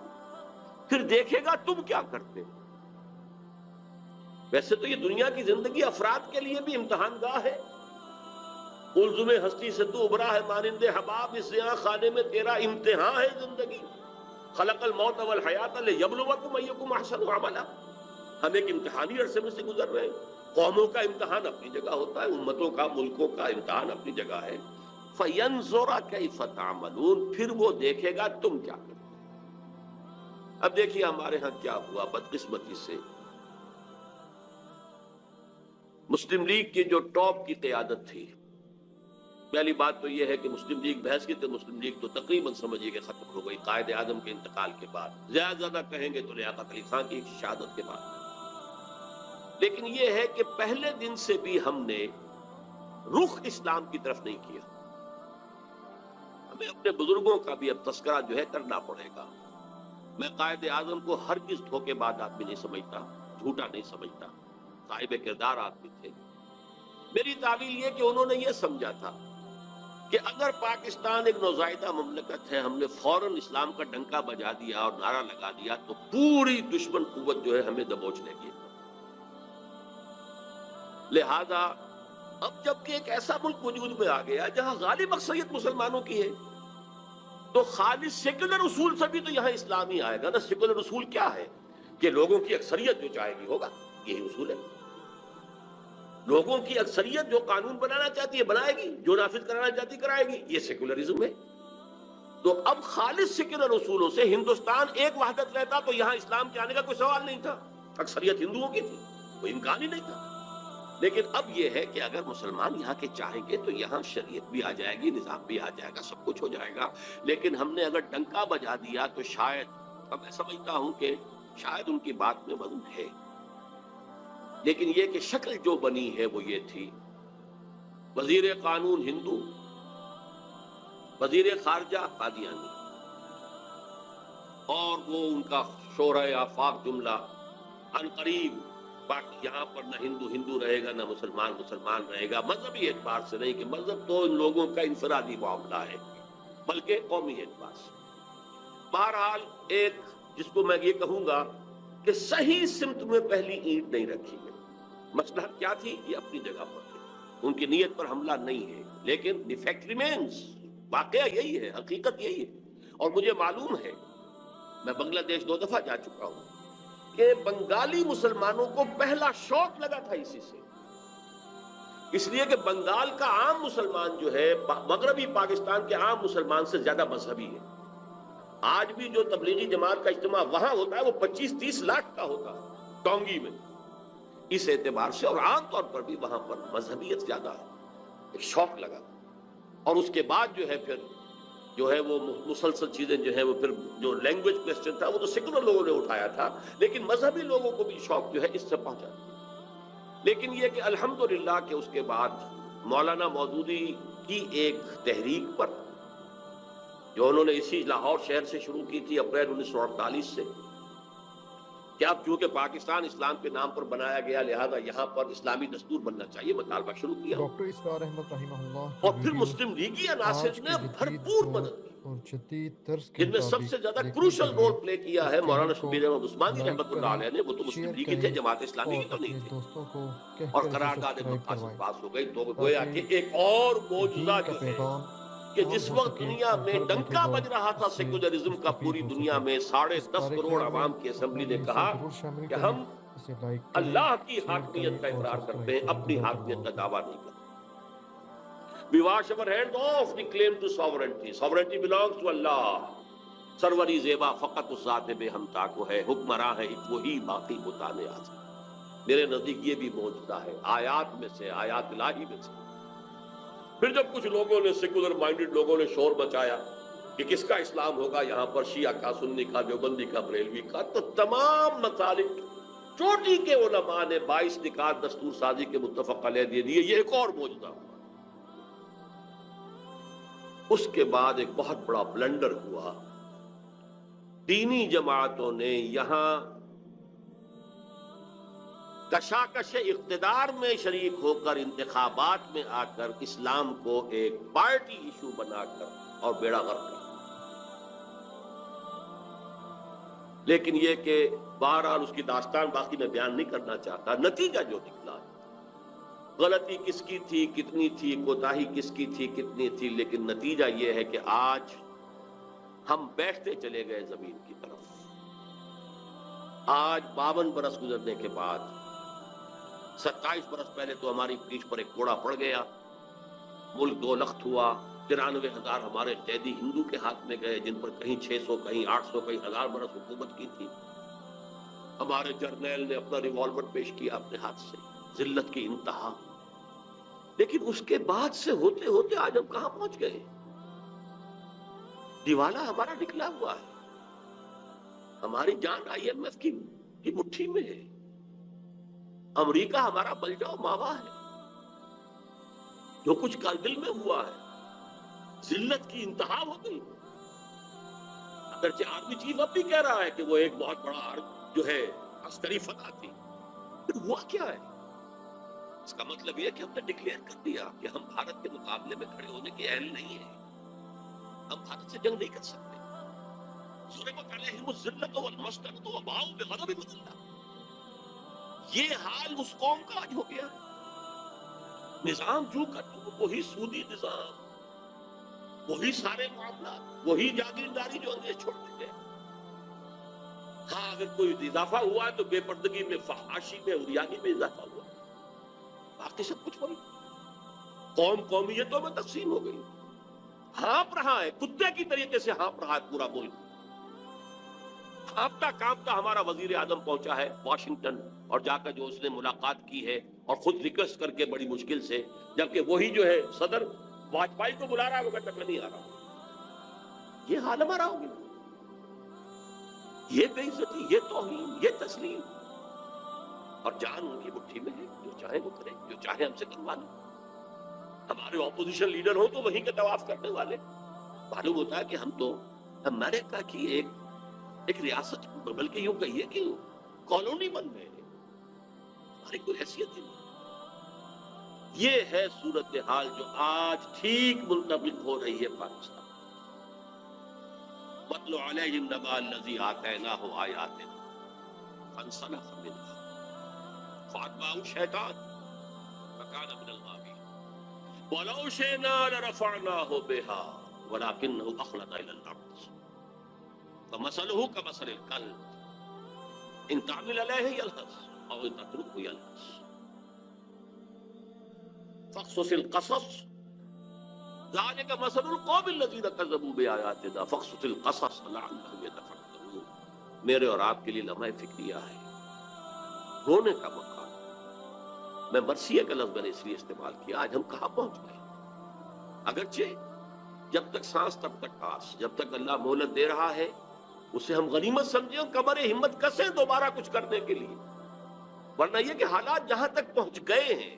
پھر دیکھے گا تم کیا کرتے. ویسے تو یہ دنیا کی زندگی افراد کے لیے بھی امتحان گاہ ہے. قلزم ہستی سے تو ابھرا ہے مانند حباب، اس زیاں خانے میں تیرا امتحان ہے زندگی. خلق الموت والحیات لیبلوکم ایکم احسن عملا. ہم ایک امتحانی عرصے میں سے گزر رہے ہیں. قوموں کا امتحان اپنی جگہ ہوتا ہے، امتوں کا، ملکوں کا امتحان اپنی جگہ ہے. فَيَنْظُرَ كَيْفَ تَعْمَلُونَ، پھر وہ دیکھے گا تم کیا کرتے. اب دیکھیے ہمارے ہاں کیا ہوا بدقسمتی سے. مسلم لیگ کی جو ٹاپ کی قیادت تھی، پہلی بات تو یہ ہے کہ مسلم لیگ بحث کی تو مسلم لیگ تو تقریباً سمجھیے کہ ختم ہو گئی قائد اعظم کے انتقال کے بعد، زیادہ کہیں گے تو لیاقت علی خان کی شہادت کے بعد. لیکن یہ ہے کہ پہلے دن سے بھی ہم نے رخ اسلام کی طرف نہیں کیا. ہمیں اپنے بزرگوں کا بھی اب تذکرہ جو ہے کرنا پڑے گا. میں قائد اعظم کو ہرگز دھوکے بعد آدمی نہیں سمجھتا، جھوٹا نہیں سمجھتا، صاحب کردار آدمی تھے. میری تعویل یہ کہ انہوں نے یہ سمجھا تھا کہ اگر پاکستان ایک نوزائیدہ مملکت ہے، ہم نے فوراً اسلام کا ڈنکا بجا دیا اور نعرہ لگا دیا تو پوری دشمن قوت جو ہے ہمیں دبوچ لے گی. لہذا اب جبکہ ایک ایسا ملک وجود میں آ گیا جہاں غالب اکثریت مسلمانوں کی ہے، تو خالص سیکولر اصول سے بھی تو یہاں اسلام ہی آئے گا نا. سیکولر اصول کیا ہے کہ لوگوں کی اکثریت جو چاہے گی ہوگا، یہی اصول ہے. لوگوں کی اکثریت جو قانون بنانا چاہتی ہے بنائے گی، جو نافذ کرانا چاہتی کرائے گی، یہ سیکولرزم ہے. تو اب خالص سیکولر اصولوں سے ہندوستان ایک وحدت رہتا تو یہاں اسلام کے آنے کا کوئی سوال نہیں تھا. اکثریت ہندوؤں کی تھی، کوئی امکان ہی نہیں تھا. لیکن اب یہ ہے کہ اگر مسلمان یہاں کے چاہیں گے تو یہاں شریعت بھی آ جائے گی، نظام بھی آ جائے گا، سب کچھ ہو جائے گا. لیکن ہم نے اگر ڈنکا بجا دیا تو شاید، اب میں سمجھتا ہوں کہ شاید ان کی بات میں وزن ہے، لیکن یہ کہ شکل جو بنی ہے وہ یہ تھی: وزیر قانون ہندو، وزیر خارجہ قادیانی، اور وہ ان کا شورۂ آفاق جملہ عنقریب باقی یہاں پر نہ ہندو ہندو رہے گا نہ مسلمان مسلمان رہے گا. مذہبی اعتبار سے نہیں، کہ مذہب تو ان لوگوں کا انفرادی معاملہ ہے، بلکہ قومی اعتبار سے. بہرحال ایک جس کو میں یہ کہوں گا کہ صحیح سمت میں پہلی اینٹ نہیں رکھی گئی. مصلحت کیا تھی یہ اپنی جگہ پر تھی، ان کی نیت پر حملہ نہیں ہے، لیکن دی فیکٹ ریمینز، واقعہ یہی ہے، حقیقت یہی ہے. اور مجھے معلوم ہے، میں بنگلہ دیش 2 دفعہ جا چکا ہوں، کہ بنگالی مسلمانوں کو پہلا شوق لگا تھا اسی سے. اس لیے کہ بنگال کا عام مسلمان جو ہے مغربی پاکستان کے عام مسلمان سے زیادہ مذہبی ہے. آج بھی جو تبلیغی جماعت کا اجتماع وہاں ہوتا ہے وہ 25-30 لاکھ کا ہوتا ہے ٹونگی میں. اس اعتبار سے اور عام طور پر بھی وہاں پر مذہبیت زیادہ ہے. ایک شوق لگا، اور اس کے بعد جو ہے پھر جو ہے وہ مسلسل چیزیں جو ہے وہ پھر جو لینگویج کوسچن تھا وہ تو سیکولر لوگوں نے اٹھایا تھا، لیکن مذہبی لوگوں کو بھی شوق جو ہے اس سے پہنچا. لیکن یہ کہ الحمدللہ کہ اس کے بعد مولانا مودودی کی ایک تحریک پر، جو انہوں نے اسی لاہور شہر سے شروع کی تھی اپریل 1948 سے، کہ اب چونکہ پاکستان اسلام کے نام پر بنایا گیا لہذا یہاں پر اسلامی دستور بننا چاہیے، مطالبہ شروع کیا. ڈاکٹر اسرار احمد رحمہ اللہ کی اور پھر ویڈیوز مسلم لیگی عناصر آج نے کے جدید بھرپور دور مدد کی، اور جدید طرز کے جن میں سب سے مطابق زیادہ دیکھنے کے کروشل لیے رول پلے کیا اس ہے مولانا چینل کو شبیر احمد عثمانی لائک رحمۃ اللہ کریں، علیہ نے. وہ تو مسلم شیئر لیگی تھے، کریں جماعت اسلامی اور کی تو نہیں اپنے تھے. دوستوں کو کہہ اور کر اسے قرارداد سبسکرائب مقاصد کروائیں، پاس ہو گئی تو گویا کہ تاکہ ایک اور معجزہ دین کا جو ہے پیغام کہ عام جس ہو وقت سکے دنیا اور میں گھر بیٹھے ڈنکا لوگ بج رہا تھا اس سے سیکولرزم کا مستفید پوری ہو دنیا سکیں. میں، اس 10.5 کروڑ کارکرم میں عوام کی اپنا اسمبلی نے بھی حصہ کہا ضرور شامل کہ کریں. ہم اسے لائک کریں، اللہ کی شیئر کریں حاکمیت کا اور اقرار سبسکرائب کرتے ہیں، کریں. اپنی جزاک حاکمیت اللہ کا خیر. دعویٰ نہیں کرتے. We wash our hands off the claim to sovereignty. Sovereignty belongs to Allah. سروری زیبا فقط اس ذات بے ہمتا کو ہے، حکمراں ہے ایک وہی باقی بتانے آج. میرے نزدیک یہ بھی معجزہ ہے، آیات میں سے، آیات الہی میں سے. پھر جب کچھ لوگوں نے، سیکولر مائنڈڈ لوگوں نے شور مچایا کہ کس کا اسلام ہوگا یہاں پر، شیعہ کا، سنی کا، دیوبندی کا، بریلوی کا، تو تمام مسالک چوٹی کے علماء نے 22 نکات دستور سازی کے متفق علیہ دے دیے. یہ ایک اور معجزہ ہوا. اس کے بعد ایک بہت بڑا بلنڈر ہوا. دینی جماعتوں نے یہاں کشاکش اقتدار میں شریک ہو کر، انتخابات میں آ کر اسلام کو ایک پارٹی ایشو بنا کر اور بیڑا غرق کر. لیکن یہ کہ بہرحال اس کی داستان باقی میں بیان نہیں کرنا چاہتا. نتیجہ جو نکلا، غلطی کس کی تھی، کتنی تھی، کوتاہی کس کی تھی، کتنی تھی، لیکن نتیجہ یہ ہے کہ آج ہم بیٹھتے چلے گئے زمین کی طرف. آج 52 برس گزرنے کے بعد 27 برس پہلے تو ہماری پیٹھ پر ایک کوڑا پڑ گیا، ملک دو لخت ہوا، 93,000 ہمارے قیدی ہندو کے ہاتھ میں گئے، جن پر کہیں 600 کہیں 800 کہیں 1000 برس حکومت کی تھی۔ ہمارے جرنیل نے اپنا ریوالور پیش کیا اپنے ہاتھ سے، ذلت کی انتہا۔ لیکن اس کے بعد سے ہوتے ہوتے آج ہم کہاں پہنچ گئے؟ دیوالا ہمارا نکلا ہوا ہے، ہماری جان IMF کی مٹھی میں ہے، امریکہ ہمارا بلجاؤ ماوا ہے، جو کچھ کارگل میں ہوا ہے ذلت کی انتہا ہو گئی۔ اگرچہ آرمی چیف اب بھی کہہ رہا ہے کہ وہ ایک بہت بڑا جو ہے عسکری فتح تھی، پھر ہوا کیا ہے؟ اس کا مطلب یہ کہ ہم نے ڈکلیئر کر دیا کہ ہم بھارت کے مقابلے میں کھڑے ہونے کے اہل نہیں ہیں، ہم بھارت سے جنگ نہیں کر سکتے۔ ضربت علیہم الذلۃ والمسکنۃ وباؤوا بغضب من اللہ، یہ حال اس قوم کا آج ہو گیا۔ نظام جو کا تو وہی سودی نظام، وہی سارے معاملات، وہی جاگیرداری جو انگریز چھوڑ دیتے ہیں۔ ہاں اگر کوئی اضافہ ہوا ہے تو بے پردگی میں، فحاشی میں، عریانی میں اضافہ ہوا، باقی سب کچھ وہی۔ قوم قومیتوں میں تقسیم ہو گئی، ہانپ رہا ہے کتے کی طریقے سے، ہانپ رہا ہے پورا ملک۔ ہانپتا کانپتا ہمارا وزیر اعظم پہنچا ہے واشنگٹن، اور جا کر جو اس نے ملاقات کی ہے اور خود ریکویسٹ کر کے بڑی مشکل سے، جبکہ وہی جو ہے صدر واجپئی کو بلا رہا ہے، وہ کہتا میں نہیں آ رہا۔ یہ حال ہمارا ہو گیا، یہ بے عزتی، یہ توہین، یہ تسلیم، اور جان ان کی مٹھی میں ہے، جو چاہے وہ کرے، جو چاہے ہم سے کروا لے۔ ہمارے اپوزیشن لیڈر ہو تو وہیں کے طواف کرنے والے، معلوم ہوتا ہے کہ ہم تو امریکہ کی ایک ریاست، بلکہ یوں کہیے کہ کالونی بن گئے، ہماری کوئی حیثیت ہی نہیں۔ یہ ہے صورتحال جو آج ٹھیک منطبق ہو رہی ہے پاکستان۔ وَاتْلُ عَلَيْهِمْ نَبَأَ الَّذِي آتَيْنَاهُ آيَاتِنَا فَانسَلَخَ مِنْهَا فَأَتْبَعَهُ الشَّيْطَانُ فَكَانَ مِنَ الْغَاوِينَ وَلَوْ شِئْنَا لَرَفَعْنَاهُ بِهَا وَلَكِنَّهُ أَخْلَدَ إِلَى الْأَرْضِ فَمَثَلُهُ كَمَثَلِ الْكَلْبِ إِنْ تَحْمِلْ عَلَيْهِ يَلْهَثْ أَوْ تَتْرُكْهُ يَلْهَث فَاقْصُصِ الْقَصَصَ ذَلِكَ مَثَلُ الْقَوْمِ الَّذِينَ كَذَّبُوا بِآيَاتِنَا فَاقْصُصِ الْقَصَصَ لَعَلَّهُمْ يَتَفَكَّرُونَ۔ میرے اور آپ کے لیے لمحہ فکریہ ہے، رونے کا مقام۔ میں مرثیہ کا لفظ میں نے اس لیے استعمال کیا، آج ہم کہاں پہنچ گئے؟ اگرچہ جب تک سانس تب تک آس، جب تک اللہ مہلت دے رہا ہے اسے ہم غنیمت سمجھیں اور کمر ہمت کسیں دوبارہ کچھ کرنے کے لیے، ورنہ یہ کہ حالات جہاں تک پہنچ گئے ہیں،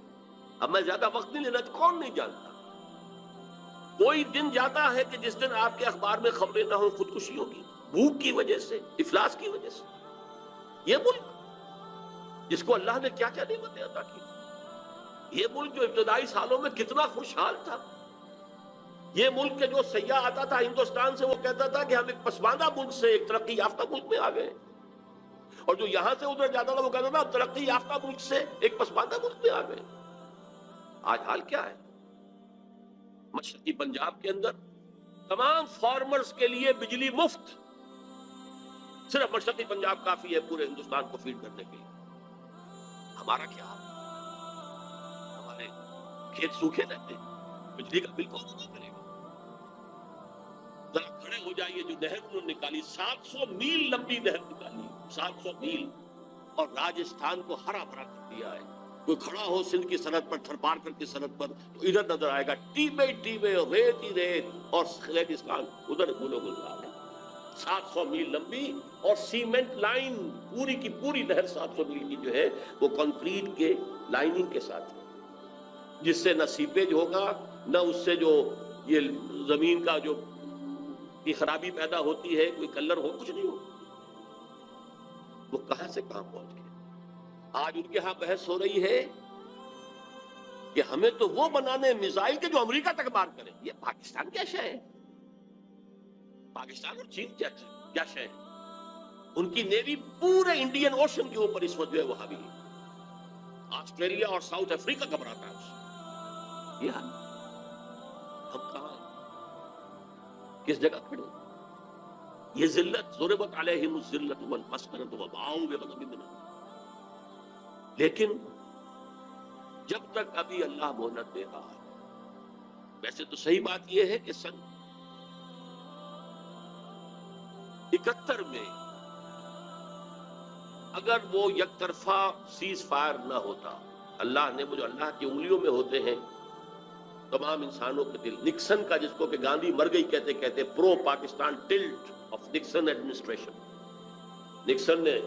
اب میں زیادہ وقت نہیں لینا، کون نہیں جانتا۔ کوئی دن جاتا ہے کہ جس دن آپ کے اخبار میں خبریں نہ ہوں خودکشیوں کی، بھوک کی وجہ سے، افلاس کی وجہ سے۔ یہ ملک جس کو اللہ نے کیا کیا نعمتیں عطا کی، یہ ملک جو ابتدائی سالوں میں کتنا خوشحال تھا، یہ ملک کے جو سیاح آتا تھا ہندوستان سے، وہ کہتا تھا کہ ہم ایک پسماندہ ملک سے ایک ترقی یافتہ ملک میں آ گئے، اور جو یہاں سے ادھر جاتا تھا وہ کہتا تھا ہم ترقی یافتہ ملک سے ایک پسماندہ ملک میں آ گئے۔ آج حال کیا ہے؟ مشرقی پنجاب کے اندر تمام فارمرز کے لیے بجلی مفت، صرف مشرقی پنجاب کافی ہے پورے ہندوستان کو فیڈ کرنے کے لیے۔ ہمارا کیا حال؟ ہمارے کھیت سوکھے رہتے ہیں، بجلی کا بل کون ادا کرے گا؟ ذرا کھڑے ہو جائیے، جو نہر انہوں نے نکالی، 700 میل لمبی نہر نکالی، 700 میل، اور راجستھان کو ہرا بھرا کر دیا ہے۔ کوئی کھڑا ہو سندھ کی سرحد پر، تھرپارکر کی سرحد پر، تو ادھر نظر آئے گا ٹیبے ٹیبے، ریت ہی ریت، اور ریگستان ادھر گلو گلزار ہے۔ 700 میل لمبی اور سیمنٹ لائن، پوری کی پوری نہر 700 میل کی جو ہے وہ کنکریٹ کے لائننگ کے ساتھ ہے، جس سے نہ سیپیج ہوگا، نہ اس سے جو یہ زمین کا جو کی خرابی پیدا ہوتی ہے، کوئی کلر ہو، کچھ نہیں ہو۔ وہ کہاں سے کہاں پہنچ گئے؟ آج ان کے ہاں بحث ہو رہی ہے کہ ہمیں تو وہ بنانے میزائل کے جو امریکہ تک مار کریں۔ یہ پاکستان کیا شے ہے؟ پاکستان اور چین کیا شے ہے؟ ان کی نیوی پورے انڈین اوشن کے اوپر اس وقت جو ہے وہ حاوی ہے۔ آسٹریلیا اور ساؤتھ افریقہ گھبراتا ہے اس سے۔ یہ حال ہم کہاں ہیں؟ کس جگہ کھڑے؟ یہ ذلت، ضربت علیہم الذلۃ والمسکنۃ وباؤوا بغضب من اللہ۔ لیکن جب تک ابھی اللہ مہلت دے رہا ہے۔ ویسے تو صحیح بات یہ ہے کہ سن 71 میں اگر وہ یک طرفہ سیز فائر نہ ہوتا، اللہ نے، وہ جو اللہ کی انگلیوں میں ہوتے ہیں تمام انسانوں کے دل، نکسن کا، جس کو کہ گاندھی مر گئی کہتے کہتے، pro Pakistan tilt of Nixon administration, Nixon نے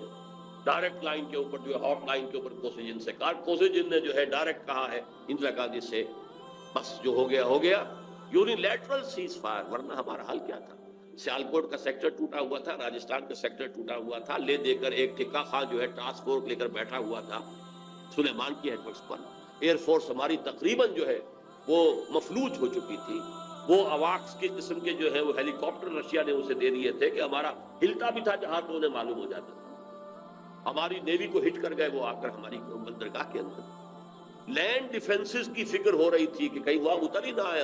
ڈائریکٹ لائن کے اوپر جو ہے، ہاٹ لائن کے اوپر کوسیجن سے کہا، کوسیجن نے جو ہے ڈائریکٹ کہا ہے اندرا گاندھی سے، بس جو ہو گیا ہو گیا، یونیلیٹرل سیز فائر، ورنہ ہمارا حال کیا تھا؟ سیالکوٹ کا سیکٹر ٹوٹا ہوا تھا، راجستھان کا سیکٹر ٹوٹا ہوا تھا، لے دے کر ایک ٹھکا خاں جو ہے ٹاسک فورس لے کر بیٹھا ہوا تھا سلیمان کی ہیڈ ورکس پر، ایئر فورس ہماری تقریباً جو ہے وہ مفلوج ہو چکی تھی، وہ اواکس کے قسم کے جو ہے وہ ہیلی کاپٹر رشیا نے اسے دے دیے تھے کہ ہمارا ہلتا بھی تھا جہاں تو انہیں معلوم ہو جاتا تھا، ہماری نیوی کو ہٹ کر گئے وہ آ کر ہماری بندرگاہ کے اندر، لینڈ ڈیفنسز کی فکر ہو رہی تھی کہ کہیں وہاں اتر ہی نہ آئے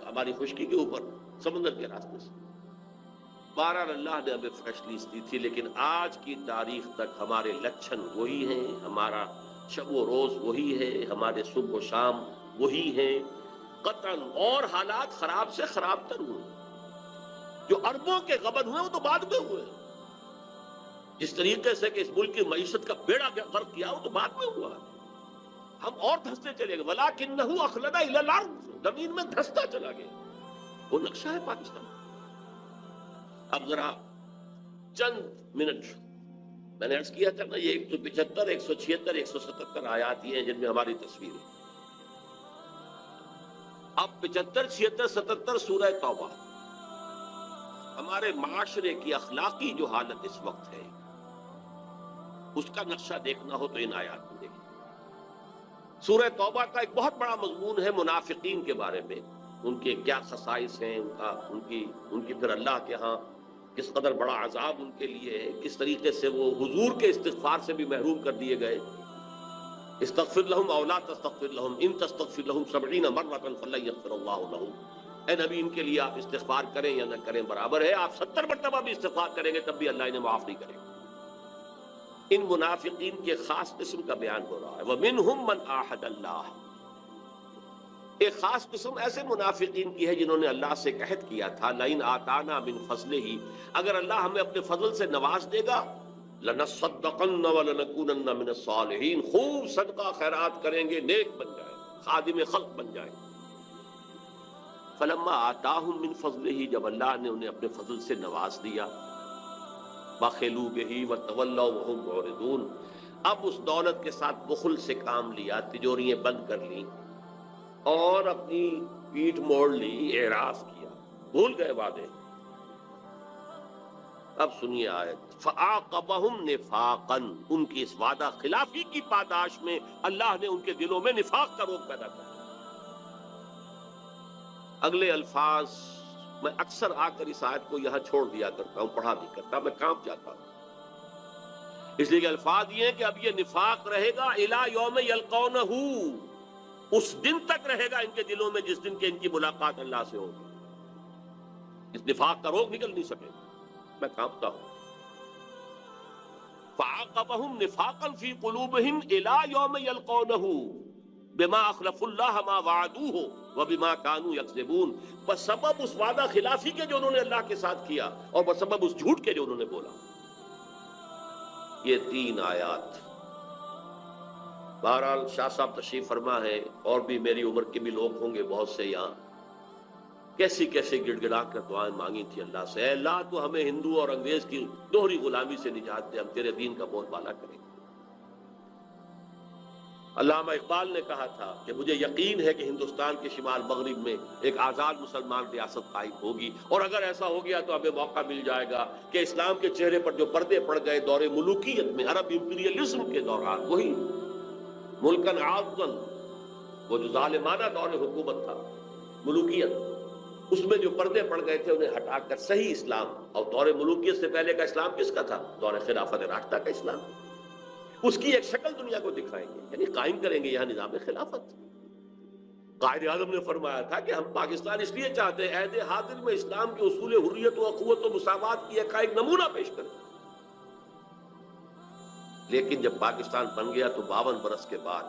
ہماری خشکی کے اوپر سمندر کے راستے سے۔ بہرحال اللہ نے ہمیں فریشلیز دی تھی، لیکن آج کی تاریخ تک ہمارے لچھن وہی ہیں، ہمارا شب و روز وہی ہے، ہمارے صبح و شام وہی ہیں قطعاً، اور حالات خراب سے خراب تر ہوئے۔ جو اربوں کے غبن ہوئے وہ تو بعد میں ہوئے، جس طریقے سے کہ اس ملک کی معیشت کا بیڑا غرق کیا وہ تو بعد میں ہوا، ہم اور دھستے چلے گئے، وَلَٰكِنَّهُ أَخْلَدَ إِلَى الْأَرْضِ، زمین میں دھستا چلا گیا، وہ نقشہ ہے پاکستان۔ اب ذرا چند منٹ، میں نے عرض کیا تھا نا، یہ 175 176 177 آیات یہ ہیں جن میں ہماری تصویر ہے۔ اب 75 76 77 سورہ توبہ، ہمارے معاشرے کی اخلاقی جو حالت اس وقت ہے اس کا نقشہ دیکھنا ہو تو ان آیات میں دیکھیں۔ سورہ توبہ کا ایک بہت بڑا مضمون ہے منافقین کے بارے میں، ان کے کیا خصائص ہیں، ان کی پھر اللہ کے ہاں کس قدر بڑا عذاب ان کے لیے ہے، کس طریقے سے وہ حضور کے استغفار سے بھی محروم کر دیے گئے۔ استغفر لہم او لا تستغفر لہم ان تستغفر لہم 70 مرۃ فلن یغفر اللہ لہم، اے نبی ان کے لیے آپ استغفار کریں یا نہ کریں برابر ہے، آپ 70 مرتبہ بھی استغفار کریں گے تب بھی اللہ انہیں معاف نہیں کرے گا۔ ان منافقین کے خاص قسم کا بیان ہو رہا ہے، وَمِنْهُمْ مَنْ عَاهَدَ اللَّهَ، ایک خاص قسم ایسے منافقین کی ہے جنہوں نے اللہ سے عہد کیا تھا، لَئِنْ آتَانَا مِنْ فَضْلِهِ، اگر اللہ ہمیں اپنے فضل سے نواز دے گا، لَنَصَّدَّقَنَّ وَلَنَكُونَنَّ مِنَ الصَّالِحِينَ، خوب صدقہ خیرات کریں گے، نیک بن جائیں، خادم خلق بن جائیں۔ فَلَمَّا آتَاهُم مِنْ فَضْلِهِ، جب اللہ نے انہیں اپنے فضل سے نواز دیا، بَخِلُوا بِهِ وَتَوَلَّوْا وَهُمْ مُعْرِضُونَ، اب اس دولت کے ساتھ بخل سے کام لیا، تجوریاں بند کر لی اور اپنی پیٹھ موڑ لی، اعراض کیا، بھول گئے وعدے۔ اب سنیے آیت، فَعَاقَبَهُمْ نِفَاقًا، ان کی اس وعدہ خلافی کی پاداش میں اللہ نے ان کے دلوں میں نفاق کا روگ پیدا کر دیا۔ اگلے الفاظ میں اکثر آ کر اس آیت کو یہاں چھوڑ دیا کرتا ہوں، پڑھا نہیں کرتا، میں کام چاہتا ہوں، اس لیے کہ الفاظ یہ ہیں کہ اب یہ نفاق رہے گا الی یوم یلقونہ، اس دن تک رہے گا ان کے دلوں میں جس دن کہ ان کی ملاقات اللہ سے ہوگی، اس نفاق کا روگ نکل نہیں سکے، میں کانپتا ہوں۔ فَعَاقَبَهُمْ نِفَاقًا فِي قُلُوبِهِمْ إِلَى يَوْمِ يَلْقَوْنَهُ بِمَا أَخْلَفُوا اللَّهَ مَا وَعَدُوهُ وَبِمَا كَانُوا يَكْذِبُونَ، بسبب اس وعدہ خلافی کے جو انہوں نے اللہ کے ساتھ کیا اور بسبب اس جھوٹ کے جو انہوں نے بولا۔ یہ 3 آیات، بہرحال شاہ صاحب تشریف فرما ہے، اور بھی میری عمر کے بھی لوگ ہوں گے بہت سے یہاں، کیسی کیسی گڑ گڑا کر دعائیں مانگی تھی اللہ سے، اے اللہ تو ہمیں ہندو اور انگریز کی دوہری غلامی سے نجات دے، ہم تیرے دین کا بول بالا کریں۔ علامہ اقبال نے کہا تھا کہ مجھے یقین ہے کہ ہندوستان کے شمال مغرب میں ایک آزاد مسلمان ریاست قائم ہوگی، اور اگر ایسا ہو گیا تو ہمیں موقع مل جائے گا کہ اسلام کے چہرے پر جو پردے پڑ گئے دور ملوکیت میں، عرب امپیریلزم کے دوران، وہی ملکن عاضن، وہ جو ظالمانہ دور حکومت تھا، ملوکیت، اس میں جو پردے پڑ گئے تھے انہیں ہٹا کر صحیح اسلام، اور دور ملوکیت سے پہلے کا اسلام کس کا تھا؟ دور خلافت راشدہ کا اسلام، اس کی ایک شکل دنیا کو دکھائیں گے، یعنی قائم کریں گے یہاں نظام خلافت۔ قائد اعظم نے فرمایا تھا کہ ہم پاکستان اس لیے چاہتے ہیں عہد حاضر میں اسلام کے اصول حریت و اخوت و مساوات کی ایک نمونہ پیش کریں، لیکن جب پاکستان بن گیا تو 52 برس کے بعد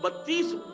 32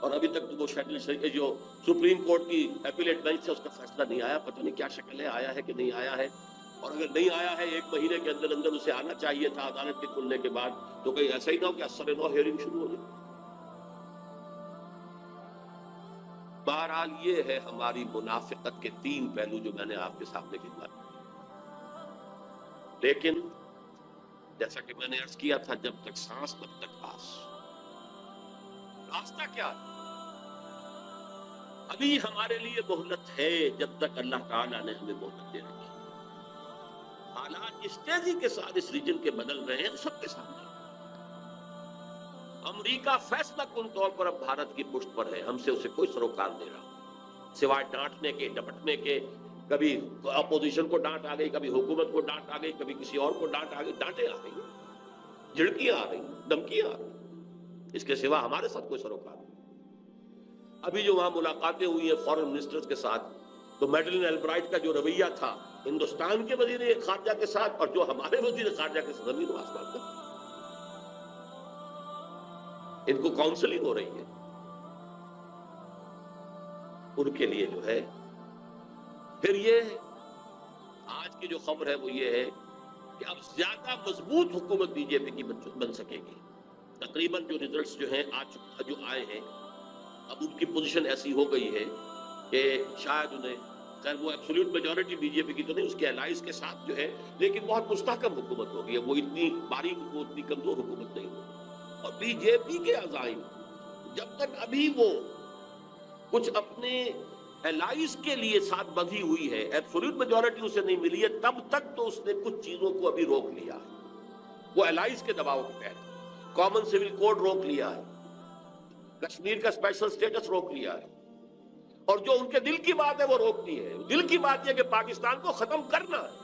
اور ابھی تک تو وہ شیڈل جو سپریم کورٹ کی اپیلیٹ بینچ سے اس کا فیصلہ نہیں آیا. پتہ نہیں کیا شکل ہے, آیا ہے کہ نہیں آیا ہے. اور اگر نہیں آیا ہے 1 مہینے کے اندر اندر اسے آنا چاہیے تھا عدالت کے کھلنے کے بعد, تو کہیں ایسا ہی نہ ہو کہ اثر نو ہیئرنگ شروع ہو جائے. بہرحال یہ ہے ہماری منافقت کے 3 پہلو جو میں نے آپ کے سامنے خدمت کی. لیکن جیسا کہ میں نے عرض کیا تھا, جب تک سانس تب تک آس. راستہ کیا ہے؟ ابھی ہمارے لیے مہلت ہے جب تک اللہ تعالیٰ نے ہمیں مہلت دے رکھی. حالات اس تیزی کے ساتھ اس ریجن کے بدل رہے ہیں سب کے سامنے. امریکہ فیصلہ کن طور پر اب بھارت کی پشت پر ہے, ہم سے اسے کوئی سروکار نہیں رہا سوائے ڈانٹنے کے, ڈپٹنے کے. کبھی اپوزیشن کو ڈانٹ آ گئی, کبھی حکومت کو ڈانٹ آ گئی, کبھی کسی اور کو ڈانٹ آ گئی. ڈانٹیں آ گئی, جھڑکیاں آ رہی, دھمکیاں آ رہی. اس کے سوا ہمارے ساتھ کوئی سروکار نہیں. ابھی جو وہاں ملاقاتیں ہوئی ہیں فورن منسٹرز کے ساتھ, تو میڈلن البرائٹ کا جو رویہ تھا ہندوستان کے وزیر خارجہ کے ساتھ اور جو ہمارے وزیر خارجہ کے ساتھ, زمین و آسمان کا. ان کو کاؤنسلنگ ہو رہی ہے. ان کے لیے جو ہے پھر یہ آج کی جو خبر ہے وہ یہ ہے کہ اب زیادہ مضبوط حکومت بی جے پی کی بن سکے گی. تقریباً جو ریزلٹس جو ہیں جو آئے ہیں, اب ان کی پوزیشن ایسی ہو گئی ہے کہ شاید انہیں, خیر وہ ایبسولوٹ میجورٹی بی جے پی کی تو نہیں, اس کے الائز کے ساتھ جو ہے, لیکن بہت مستحکم حکومت ہوگی. وہ اتنی باریک, وہ اتنی کمزور حکومت نہیں ہوگی. اور بی جے پی کے عزائم جب تک ابھی وہ کچھ اپنے الائز کے لیے ساتھ بندھی ہوئی ہے, ایبسولوٹ میجورٹی اسے نہیں ملی ہے, تب تک تو اس نے کچھ چیزوں کو ابھی روک لیا ہے. وہ الائز کے دباؤ کے تحت کامن سول کوڈ روک لیا ہے, کشمیر کا اسپیشل سٹیٹس روک لیا ہے, اور جو ان کے دل کی بات ہے وہ روکتی ہے. دل کی بات یہ کہ پاکستان کو ختم کرنا ہے.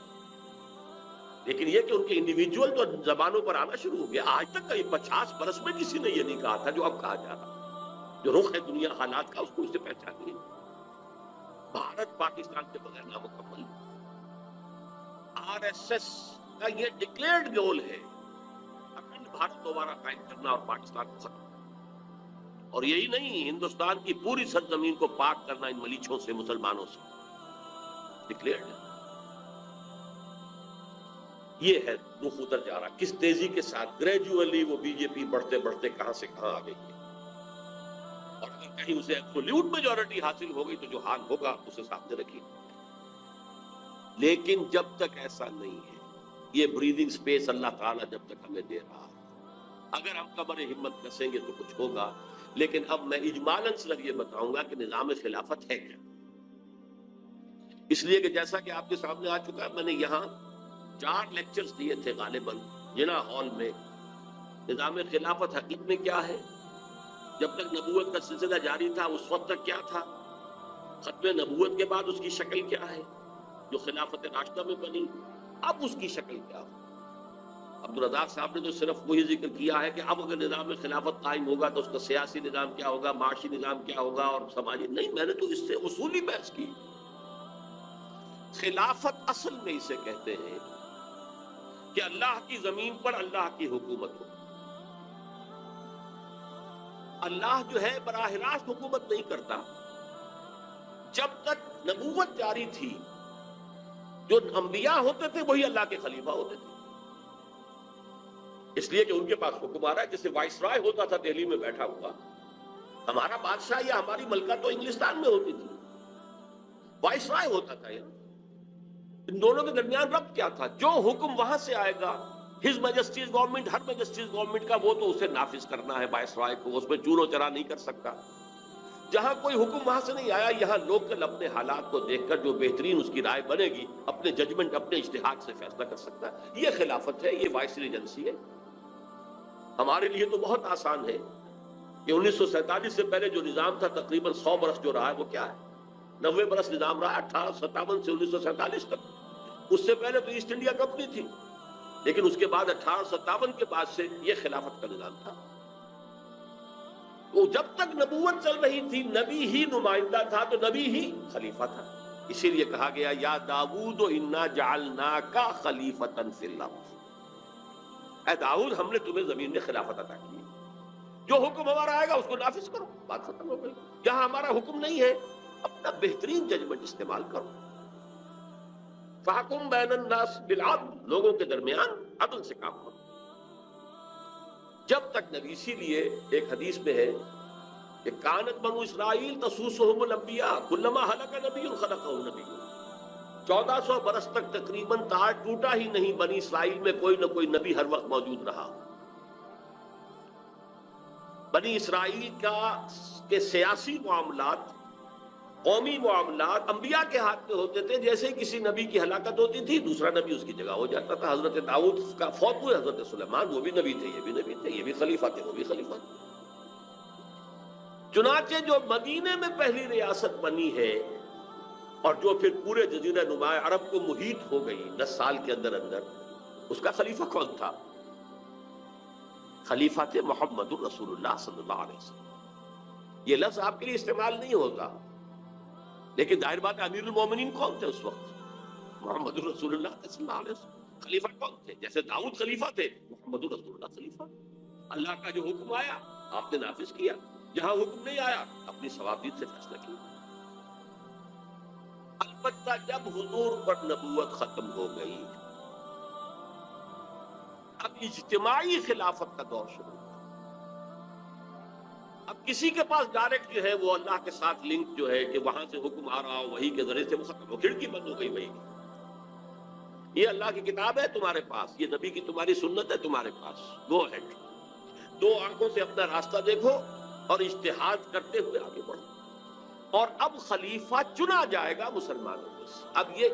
لیکن یہ کہ ان کے انڈیویجول تو زبانوں پر آنا شروع ہو گیا. آج تک کئی 50 برس میں کسی نے یہ نہیں کہا تھا جو اب کہا جا رہا. جو رخ ہے دنیا حالات کا, اس کو اسے پہچانیے. بھارت پاکستان کے بغیر نامکمل. آر ایس ایس کا یہ ڈکلیئرڈ گول ہے اکھنڈ بھارت دوبارہ قائم کرنا اور پاکستان کو ختم. اور یہی نہیں, ہندوستان کی پوری سرزمین کو پاک کرنا ان ملیچھوں سے, مسلمانوں سے. ڈکلیئرڈ ہے. یہ ہے رخ ادھر جا رہا, کس تیزی کے ساتھ گریجولی وہ بی جے پی بڑھتے بڑھتے کہاں سے کہاں آ گئی ہے. اور اگر کہیں اسے ایبسولوٹ میجورٹی حاصل ہو گئی تو جو حال ہوگا اسے سامنے رکھیے. لیکن جب تک ایسا نہیں ہے, یہ بریدنگ سپیس اللہ تعالیٰ جب تک ہمیں دے رہا ہے, اگر ہم کمر ہمت کسیں گے تو کچھ ہوگا. لیکن اب میں اجمالاً صرف یہ بتاؤں گا کہ نظام خلافت ہے کیا. اس لیے کہ جیسا کہ آپ کے سامنے آ چکا ہے, میں نے یہاں 4 لیکچرز دیے تھے غالباً جنا ہال میں. نظام خلافت حقیقت میں کیا ہے, جب تک نبوت کا سلسلہ جاری تھا اس وقت تک کیا تھا, ختم نبوت کے بعد اس کی شکل کیا ہے جو خلافت راشدہ میں بنی, اب اس کی شکل کیا ہو. عبدالرزاق صاحب نے تو صرف وہی ذکر کیا ہے کہ اب اگر نظام خلافت قائم ہوگا تو اس کا سیاسی نظام کیا ہوگا, معاشی نظام کیا ہوگا اور سماجی نہیں. میں نے تو اس سے اصولی بحث کی. خلافت اصل میں اسے کہتے ہیں کہ اللہ کی زمین پر اللہ کی حکومت ہو. اللہ جو ہے براہ راست حکومت نہیں کرتا. جب تک نبوت جاری تھی جو انبیاء ہوتے تھے وہی اللہ کے خلیفہ ہوتے تھے, اس لیے کہ ان کے پاس حکم آ رہا ہے. جیسے وائس رائے ہوتا تھا دہلی میں بیٹھا ہوا, ہمارا بادشاہ یا ہماری ملکہ تو انگلستان میں ہوتی تھی, وائس رائے ہوتا تھا. یہاں ان دونوں کے درمیان ربط کیا تھا, جو حکم وہاں سے آئے گا ہز میجسٹیز گورنمنٹ, ہر میجسٹیز گورنمنٹ کا, وہ تو اسے نافذ کرنا ہے وائس رائے کو, اس میں چور و چرا نہیں کر سکتا. جہاں کوئی حکم وہاں سے نہیں آیا, یہاں لوکل اپنے حالات کو دیکھ کر جو بہترین اس کی رائے بنے گی اپنے ججمنٹ, اپنے اجتہاد سے فیصلہ کر سکتا ہے. یہ خلافت ہے, یہ وائس ریجنسی ہے. ہمارے لیے تو بہت آسان ہے کہ 1947 سے پہلے جو نظام تھا تقریباً 100 برس جو رہا ہے وہ کیا ہے, 90 برس نظام رہا 1857 سے 1947 تک. اس سے پہلے تو ایسٹ انڈیا کمپنی تھی, لیکن اس کے بعد 1857 کے بعد سے یہ خلافت کا نظام تھا. وہ جب تک نبوت چل رہی تھی نبی ہی نمائندہ تھا تو نبی ہی خلیفہ تھا. اسی لیے کہا گیا یا داؤد انا جعلناک خلیفۃ فی الارض, اے داؤد ہم نے تمہیں زمین میں خلافت عطا کی. جو حکم ہمارا آئے گا اس کو نافذ کرو، بات ختم ہو گئی۔ جہاں ہمارا حکم نہیں ہے اپنا بہترین ججمنٹ استعمال کرو۔ فَحْكُم بَيْنَ النَّاسِ بِالْعَدْلِ، لوگوں کے درمیان عدل سے کام کرو۔ جب تک نبی، اسی لیے ایک حدیث میں ہے کہ کانت بنو اسرائیل تسوسہم الانبیاء کلما ہلک نبی خلقہ نبی، 1400 برس تک تقریباً تار ٹوٹا ہی نہیں بنی اسرائیل میں کوئی نہ کوئی نبی ہر وقت موجود رہا۔ بنی اسرائیل کے سیاسی معاملات، قومی معاملات انبیاء کے ہاتھ میں ہوتے تھے۔ جیسے کسی نبی کی ہلاکت ہوتی تھی دوسرا نبی اس کی جگہ ہو جاتا تھا۔ حضرت داؤد کا فوت ہوئے، حضرت سلیمان، وہ بھی نبی تھے، یہ بھی نبی تھے، یہ بھی خلیفہ تھے، وہ بھی خلیفہ تھے۔ چنانچہ جو مدینے میں پہلی ریاست بنی ہے اور جو پھر پورے جزیرہ نما عرب کو محیط ہو گئی 10 سال کے اندر اندر، اس کا خلیفہ کون تھا؟ خلیفہ تھے محمد الرسول اللہ صلی اللہ علیہ وسلم۔ یہ لفظ آپ کے لیے استعمال نہیں ہوتا، لیکن ظاہر بات ہے امیر المومنین کون تھے اس وقت؟ محمد الرسول اللہ صلی اللہ علیہ وسلم۔ خلیفہ کون تھے؟ جیسے داؤد خلیفہ تھے، محمد الرسول اللہ خلیفہ۔ اللہ کا جو حکم آیا آپ نے نافذ کیا، جہاں حکم نہیں آیا اپنی ثوابیت سے فیصلہ کیا۔ البتہ جب حضور پر نبوت ختم ہو گئی، اب اجتماعی خلافت کا دور شروع ہوا۔ اب کسی کے پاس ڈائریکٹ جو ہے وہ اللہ کے ساتھ لنک جو ہے کہ وہاں سے حکم آ رہا ہو، وہی کے ذریعے سے وہ ختم ہو، کھڑکی بند ہو گئی وہی۔ یہ اللہ کی کتاب ہے تمہارے پاس، یہ نبی کی تمہاری سنت ہے تمہارے پاس، گو ہیڈ، دو آنکھوں سے اپنا راستہ دیکھو اور اجتہاد کرتے ہوئے آگے بڑھو۔ اور اب خلیفہ چنا جائے گا مسلمانوں میں سے۔ اب یہ